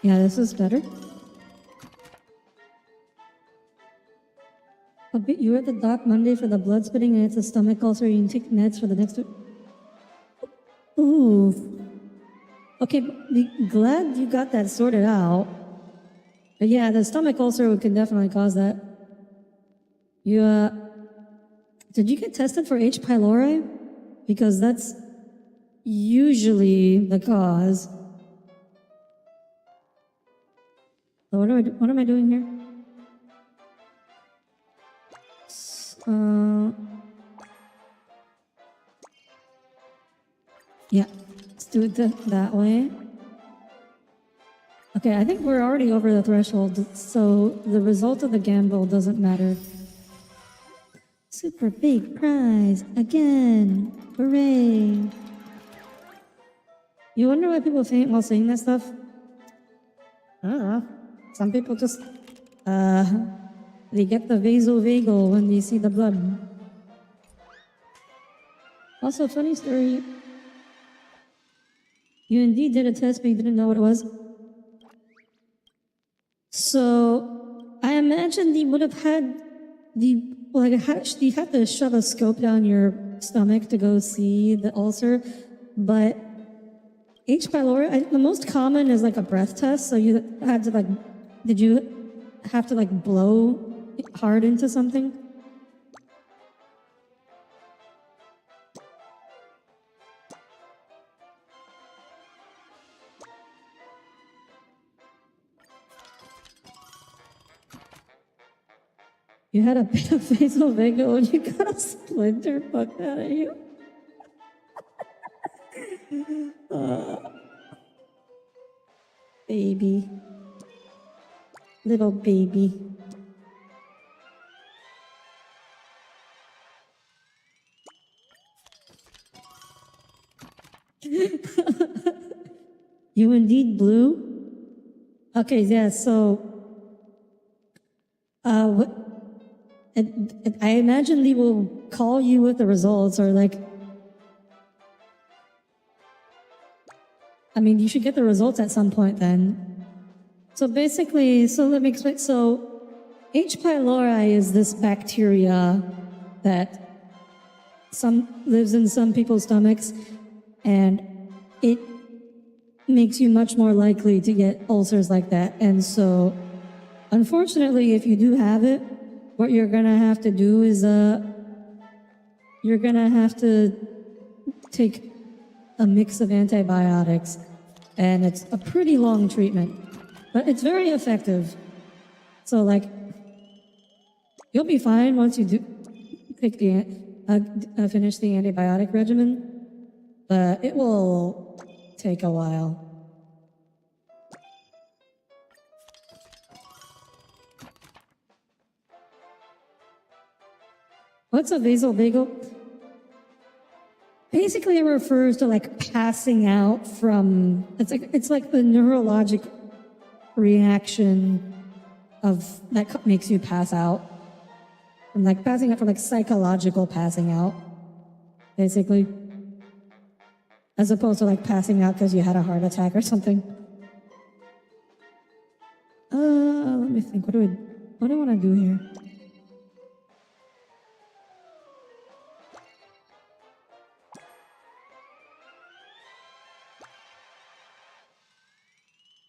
Yeah, this is better. But you were at the dock Monday for the blood spitting and it's a stomach ulcer. You can take meds for the next week. Ooh. Okay, be glad you got that sorted out. But yeah, the stomach ulcer can definitely cause that. You, did you get tested for H. pylori? Because that's usually the cause. So what am I doing here? Yeah, let's do it that way. Okay, I think we're already over the threshold, so the result of the gamble doesn't matter. Super big prize again! Hooray! You wonder why people faint while saying that stuff? I don't know. Some people just, they get the vasovagal when they see the blood. Also, funny story. You indeed did a test, but you didn't know what it was. So, I imagine they would have had you had to shove a scope down your stomach to go see the ulcer, but H. pylori, the most common is like a breath test, so you had to like, did you have to like blow hard into something? You had a bit of vasovagal and you got a splinter fucked out of you. Baby. Little baby. You indeed blue? Okay, yeah, so I imagine they will call you with the results, or like, I mean, you should get the results at some point then. So basically, so let me explain. So H. pylori is this bacteria that lives in some people's stomachs, and it makes you much more likely to get ulcers like that. And so, unfortunately, if you do have it, what you're gonna have to do is you're gonna have to take a mix of antibiotics, and it's a pretty long treatment, but it's very effective. So like, you'll be fine once you do take finish the antibiotic regimen, but it will take a while. What's a vasovagal? Basically, it refers to like passing out from. It's like the neurologic reaction of that makes you pass out. From like passing out from like psychological passing out, basically, as opposed to like passing out because you had a heart attack or something. Let me think. What do I want to do here?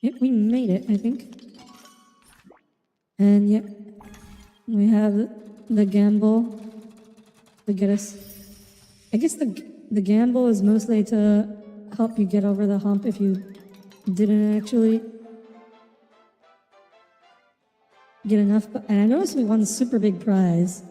Yep, we made it, I think. And yep, we have the gamble to get us. I guess the gamble is mostly to help you get over the hump if you didn't actually get enough. And I noticed we won a super big prize.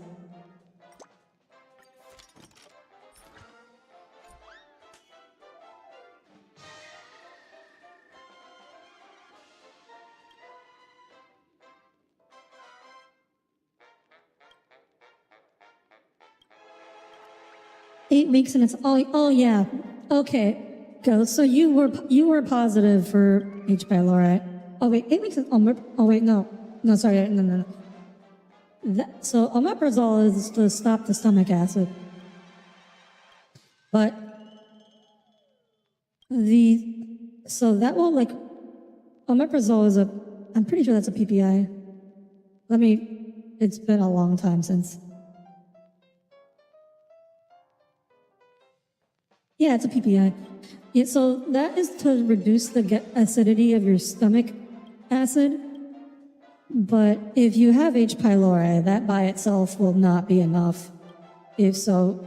Eight weeks and it's oh yeah, okay, go. So you were positive for H. pylori. Oh wait, 8 weeks. Oh wait, no, sorry, no. So omeprazole is to stop the stomach acid, but so that will like omeprazole is I'm pretty sure that's a PPI. It's been a long time since. Yeah, it's a PPI. Yeah, so that is to reduce the acidity of your stomach acid. But if you have H. pylori, that by itself will not be enough. If so,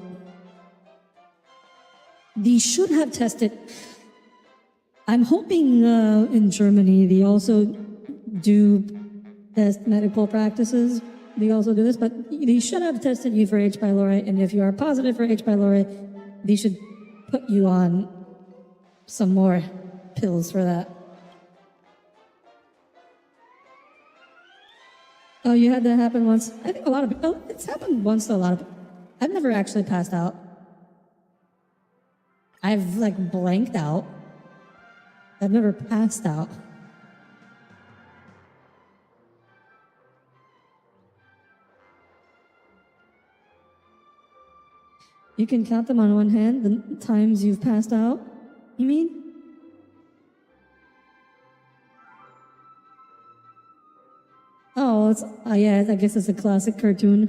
they should have tested. I'm hoping in Germany they also do test medical practices. They also do this, but they should have tested you for H. pylori, and if you are positive for H. pylori, they should put you on some more pills for that. Oh, you had that happen once? I think a lot of people, it's happened once to a lot of people. I've never actually passed out. I've like blanked out. I've never passed out. You can count them on one hand, the times you've passed out, you mean? Oh, yeah, I guess it's a classic cartoon.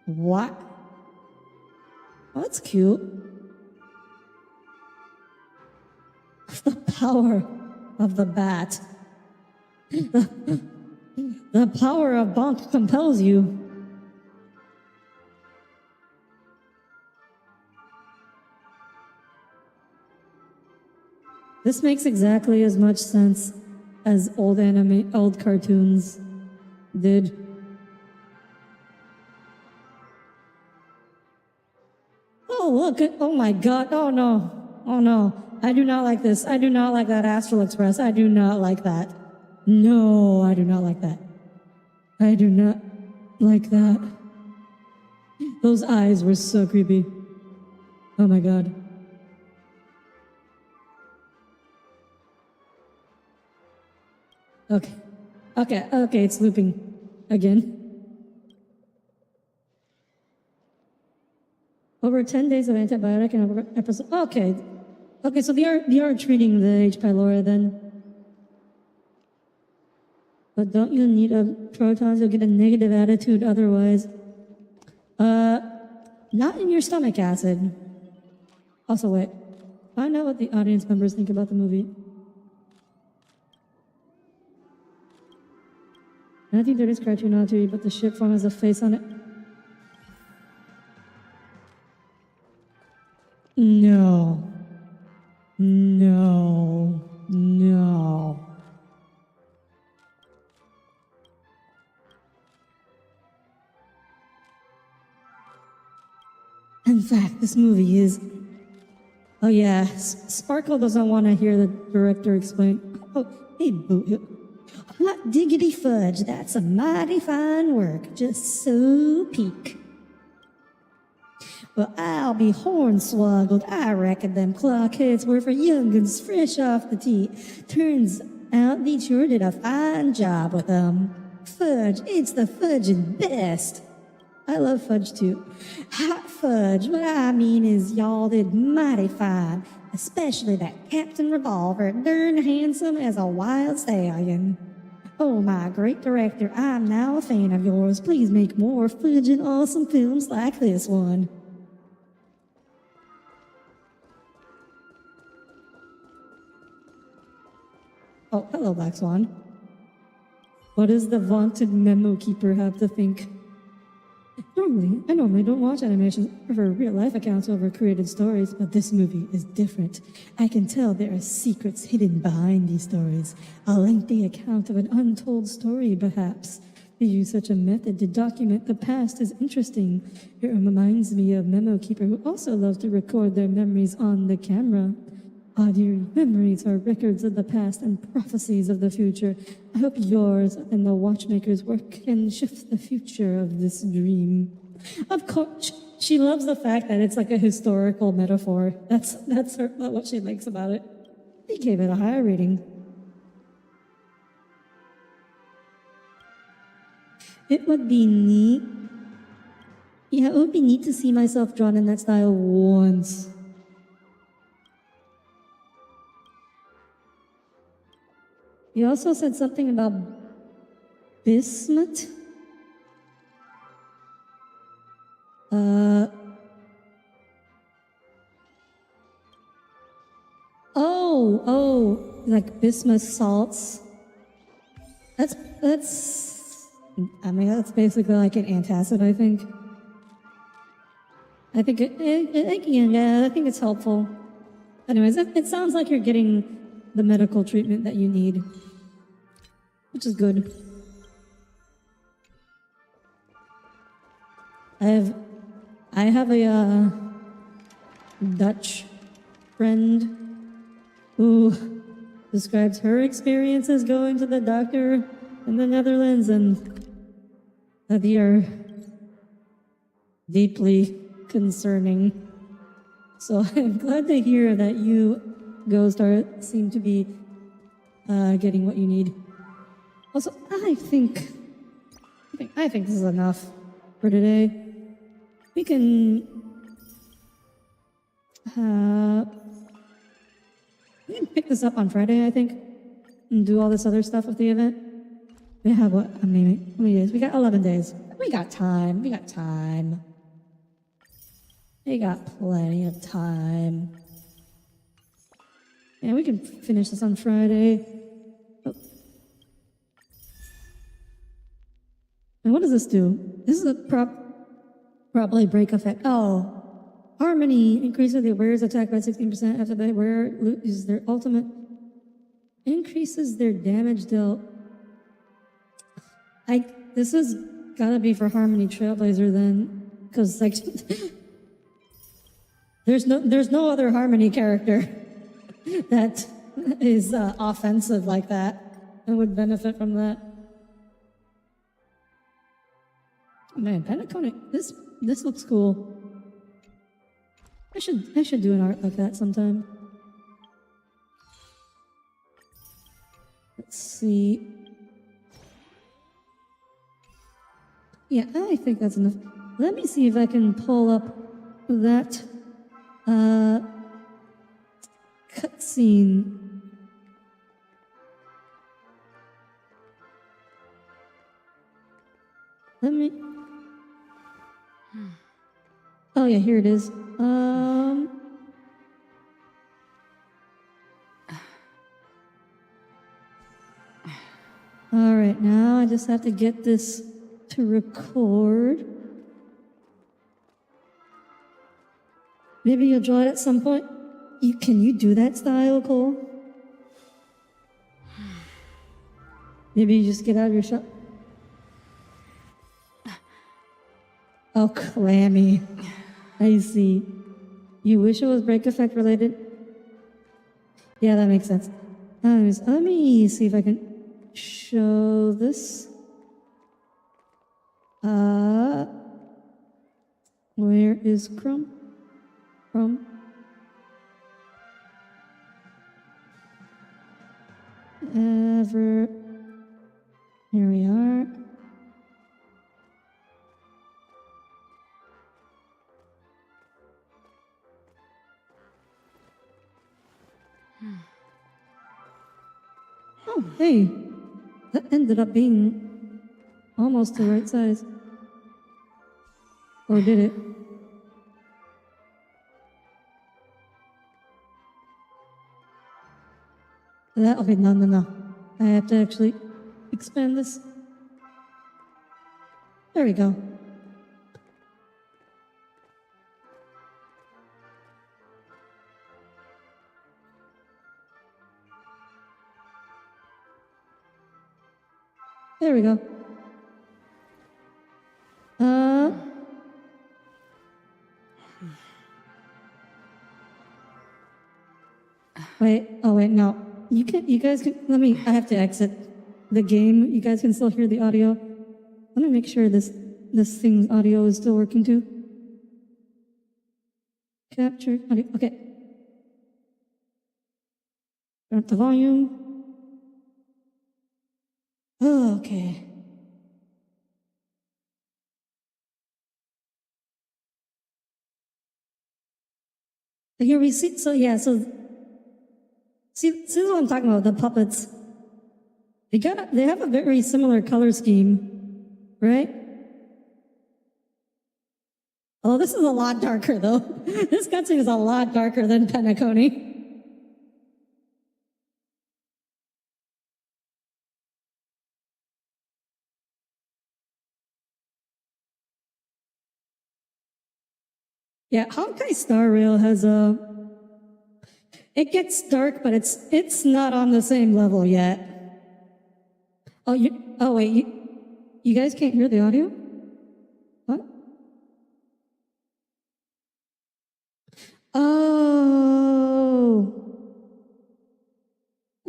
What? Oh, that's cute. The power of the bat. The power of Bonk compels you. This makes exactly as much sense as old cartoons did. Oh, look. Oh my god. Oh no. Oh no. I do not like this. I do not like that Astral Express. I do not like that. No, I do not like that. I do not like that. Those eyes were so creepy. Oh my god. Okay. Okay, it's looping again. Over 10 days of antibiotic and over episode. Okay. Okay, so they are treating the H. pylori then. But don't you need a protons? You'll get a negative attitude otherwise. Not in your stomach acid. Also, wait. Find out what the audience members think about the movie. 1930s cartoon Audire, but the ship form has a face on it. No. No. No. In fact, this movie is... Oh yeah, Sparkle doesn't want to hear the director explain. Oh, hey, boo. Hot diggity fudge, that's a mighty fine work. Just so peak. Well, I'll be hornswoggled. I reckon them clockheads were for young'uns fresh off the tee. Turns out thee sure did a fine job with them. Fudge, it's the fudging best. I love fudge too. Hot fudge, what I mean is y'all did mighty fine. Especially that Captain Revolver, darn handsome as a wild stallion. Oh, my great director, I'm now a fan of yours. Please make more fudging awesome films like this one. Oh, hello, Black Swan. What does the vaunted memo keeper have to think? I normally don't watch animations for real-life accounts over created stories, but this movie is different. I can tell there are secrets hidden behind these stories. A lengthy account of an untold story, perhaps. To use such a method to document the past is interesting. It reminds me of Memo Keeper, who also loves to record their memories on the camera. Audire, memories are records of the past and prophecies of the future. I hope yours and the Watchmaker's work can shift the future of this dream. Of course, she loves the fact that it's like a historical metaphor. That's what she likes about it. He gave it a higher rating. It would be neat. Yeah, it would be neat to see myself drawn in that style once. You also said something about bismuth? Like bismuth salts. That's basically like an antacid, I think. I think it's helpful. Anyways, it sounds like you're getting the medical treatment that you need, which is good. I have a Dutch friend who describes her experiences going to the doctor in the Netherlands, and that they are deeply concerning. So I'm glad to hear that you, Ghost, seem to be getting what you need. Also, I think this is enough for today. We can pick this up on Friday, I think, and do all this other stuff with the event. We have how many days? We got 11 days. We got time. We got plenty of time. And we can finish this on Friday. Oh. And what does this do? This is a probably break effect. Oh. Harmony increases the wearer's attack by 16% after the wearer uses their ultimate. Increases their damage dealt. This has gotta be for Harmony Trailblazer then. Because, like, There's no other Harmony character that is offensive like that and would benefit from that. Man, Pentaconic, this looks cool. I should do an art like that sometime. Let's see. Yeah, I think that's enough. Let me see if I can pull up that cutscene. Let me. Oh yeah, here it is. All right, now I just have to get this to record. Maybe you'll draw it at some point. Can you do that style, Cole? Maybe you just get out of your shot. Oh, clammy. I see. You wish it was break effect related? Yeah, that makes sense. Anyways, let me see if I can show this. Where is Chrome? Chrome. Here we are. Oh, hey. That ended up being almost the right size. Or did it? Okay, no. I have to actually expand this. There we go. There we go. Wait, no. You guys can, I have to exit the game. You guys can still hear the audio. Let me make sure this thing's audio is still working too. Capture audio, okay. Turn up the volume. Oh, okay. Here we see, see, this is what I'm talking about, the puppets. They have a very similar color scheme, right? Oh, this is a lot darker though. This cutscene is a lot darker than Pentaconi. Yeah, Honkai Star Rail has it gets dark, but it's not on the same level yet. Oh wait, you guys can't hear the audio? What? Oh,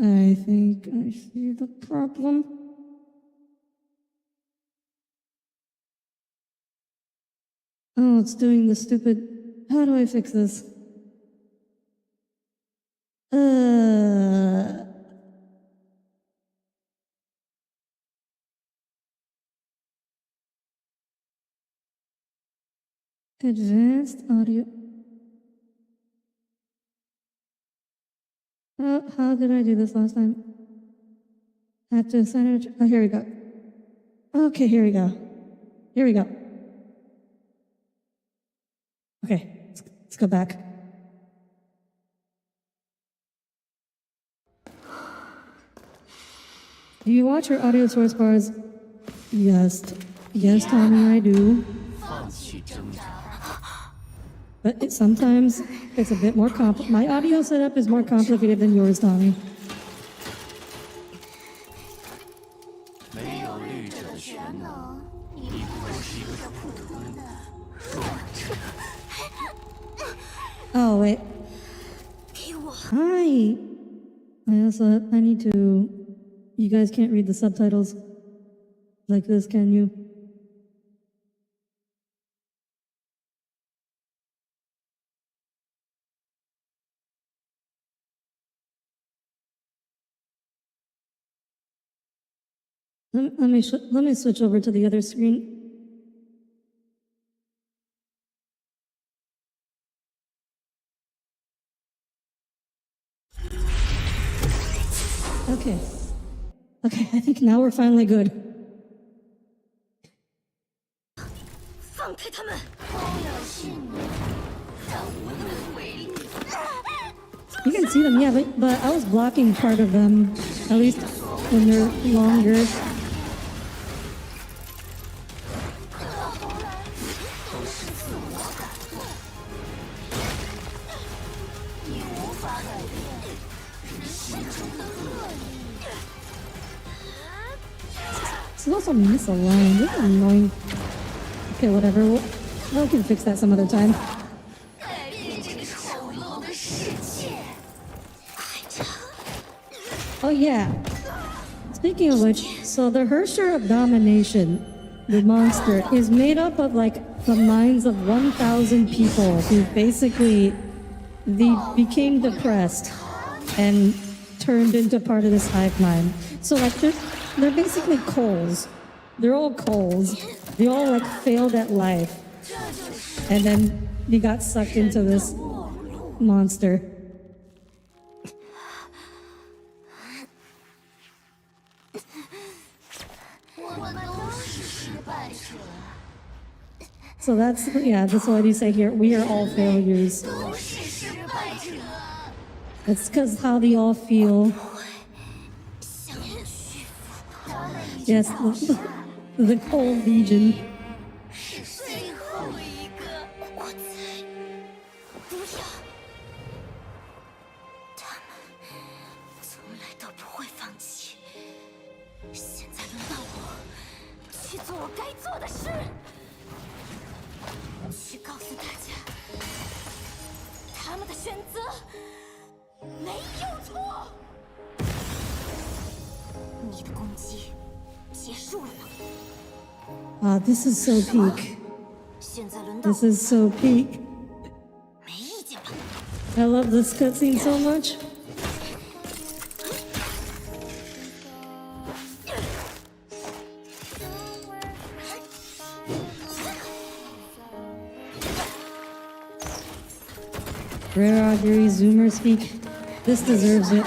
I think I see the problem. Oh, it's doing the stupid. How do I fix this? Advanced audio. How did I do this last time? I have to assign it. Oh, here we go. Okay, here we go. Here we go. Okay, let's go back. Do you watch your audio source bars? Yes, Tommy, I do. But sometimes it's a bit more complicated. My audio setup is more complicated than yours, Tommy. Oh, wait. 给我。 Hi. I need to. You guys can't read the subtitles like this, can you? Let me switch over to the other screen. Okay. Okay, I think now we're finally good. 放开他们！You can see them, yeah, but I was blocking part of them, at least when they're longer. This is also misaligned. This is annoying. Okay, whatever. We can fix that some other time. Oh yeah. Speaking of which, so the Hersher of Domination, the monster, is made up of like the minds of 1,000 people who basically became depressed and turned into part of this hive mind. So like they're basically coals. They're all coals. They all like failed at life. And then they got sucked into this monster. So that's what you say here. We are all failures. That's because how they all feel. Yes, the cold legion. 最后一个，我才不要。他们从来都不会放弃。现在轮到我去做我该做的事，去告诉大家，他们的选择没有错。你的攻击结束了吗？ Ah, this is so peak. 现在轮到 This is so peak. 没意见吧？ I love this cutscene so much. Rare Audire Zoomer speak. This deserves it.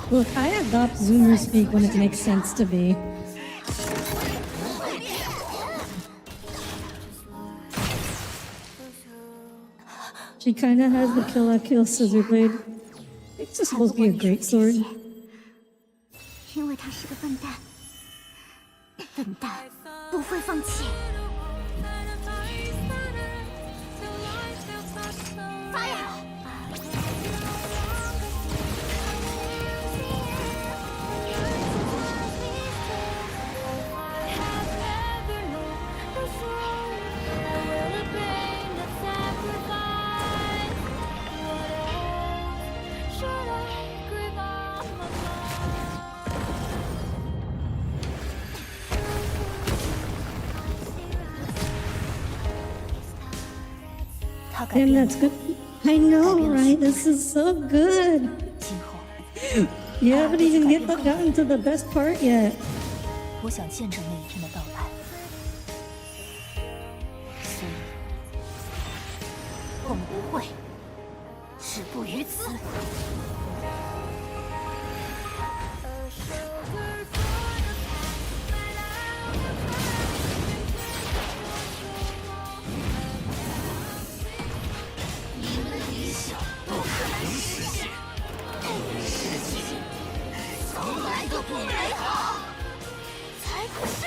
Look, I adopt Zoomer speak when it makes sense to me. She kinda has the kill scissor blade. It's just supposed to be a great sword. 因为他是个笨蛋，笨蛋不会放弃。Fire！ Damn, that's good. I know, right? This is so good. You haven't even gotten to the best part yet. 我想见证那一天的到来，所以我们不会止步于此。你们的理想不可能实现，事情从来都不美好。 才不是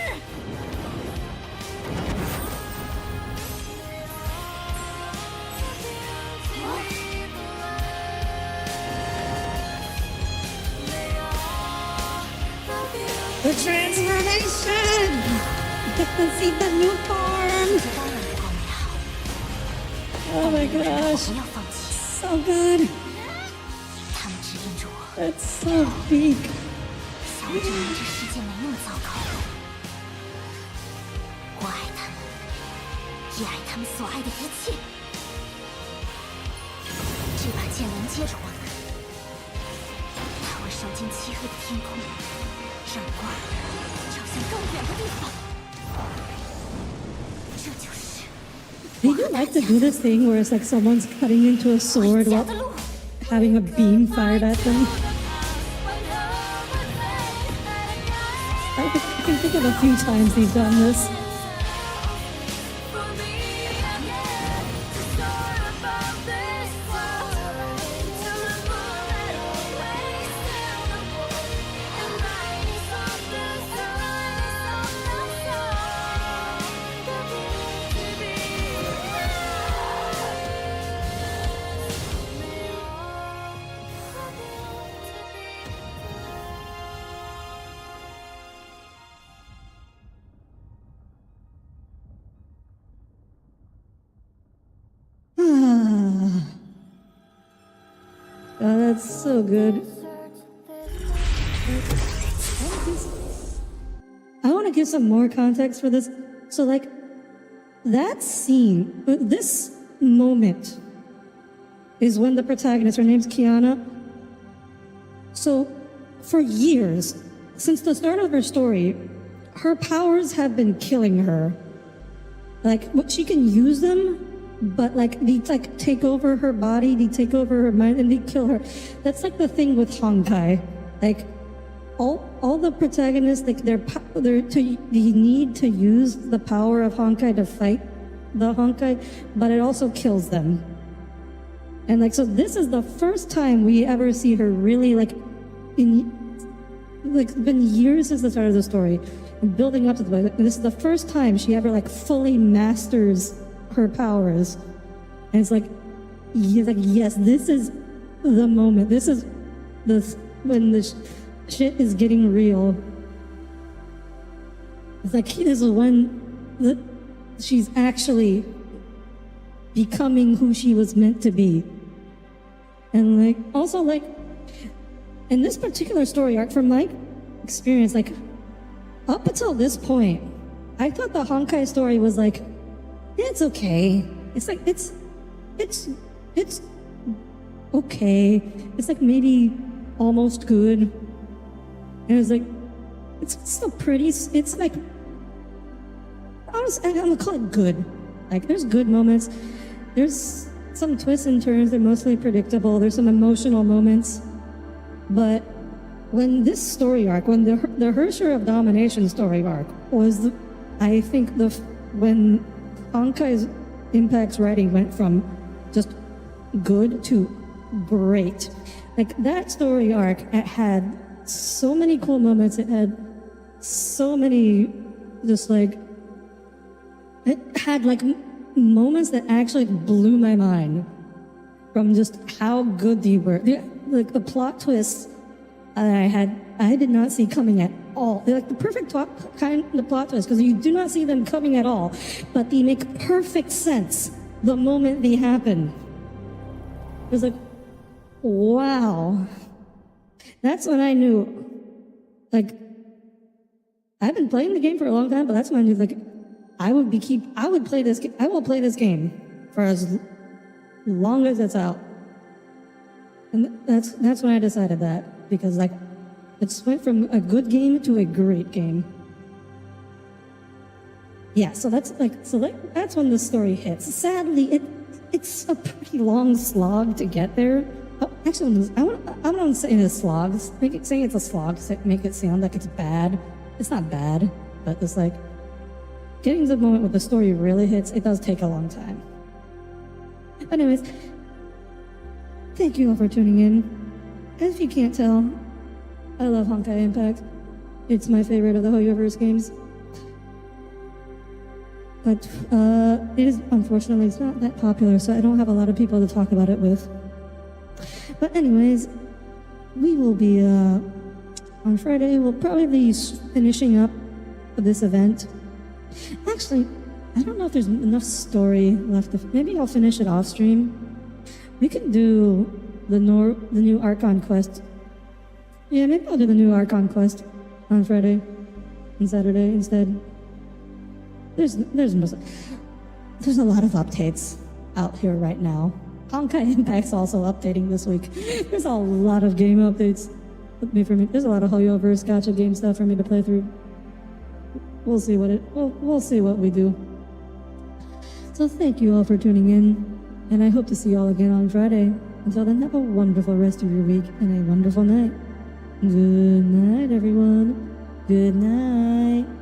！The transformation! Get to see the new form! 当然不够美好， gosh, 不要放弃， so good. 他们指引着我， That's so big. 想要证明这世界没那么糟糕。我爱他们，也爱他们所爱的一切。这把剑连接着我们，它会烧进漆黑的天空，让光照向更远的地方。这就是 They do like to do this thing where it's like someone's cutting into a sword 家 while 的路。 having a beam fired at them. I can think of a few times they've done this. Oh, that's so good. I want to give some more context for this. So, like, that scene, this moment is when the protagonist, her name's Kiana. So, for years, since the start of her story, her powers have been killing her. Like, she can use them, but like they like take over her body, they take over her mind, and they kill her. That's like the thing with Honkai. Like all the protagonists, like they need to use the power of Honkai to fight the Honkai, but it also kills them. And like so, this is the first time we ever see her really like it's been years since the start of the story, and building up to this is the first time she ever like fully masters her powers. And it's like yes, this is the moment. This is when the shit is getting real. It's like this is when she's actually becoming who she was meant to be. And like also like in this particular story arc, from my experience, like up until this point, I thought the Honkai story was like, it's okay. It's like it's okay. It's like maybe almost good. And it was like it's still pretty. It's like I'm gonna call it good. Like there's good moments. There's some twists and turns. They're mostly predictable. There's some emotional moments. But when this story arc, when the Hersher of Domination story arc was, I think when Honkai's Impact's writing went from just good to great. Like that story arc, it had so many cool moments. It had so many just like, it had like moments that actually blew my mind from just how good they were. Like the plot twists I did not see coming at all. They're like the perfect kind of plot twist because you do not see them coming at all, but they make perfect sense the moment they happen. It was like, wow. That's when I knew, like, I've been playing the game for a long time, but that's when I knew, like, I will play this game for as long as it's out. And that's when I decided that, because like it went from a good game to a great game. Yeah, so that's when the story hits. Sadly, it's a pretty long slog to get there. Oh, actually, I'm not saying it's slogs. Saying it's a slog, make it sound like it's bad. It's not bad, but it's like getting to the moment where the story really hits. It does take a long time. But anyways, thank you all for tuning in. As you can't tell, I love Honkai Impact. It's my favorite of the Hoyoverse games. But it is, unfortunately, it's not that popular, so I don't have a lot of people to talk about it with. But anyways, we will be, on Friday, we'll probably be finishing up this event. Actually, I don't know if there's enough story left. Maybe I'll finish it off stream. We can do the new Archon quest. Yeah, maybe I'll do the new Archon quest on Friday and Saturday instead. There's a lot of updates out here right now. Honkai Impact's also updating this week. There's a lot of game updates for me. There's a lot of Hoyoverse gacha game stuff for me to play through. We'll see what we do. So thank you all for tuning in, and I hope to see you all again on Friday. Until then, have a wonderful rest of your week and a wonderful night. Good night, everyone. Good night.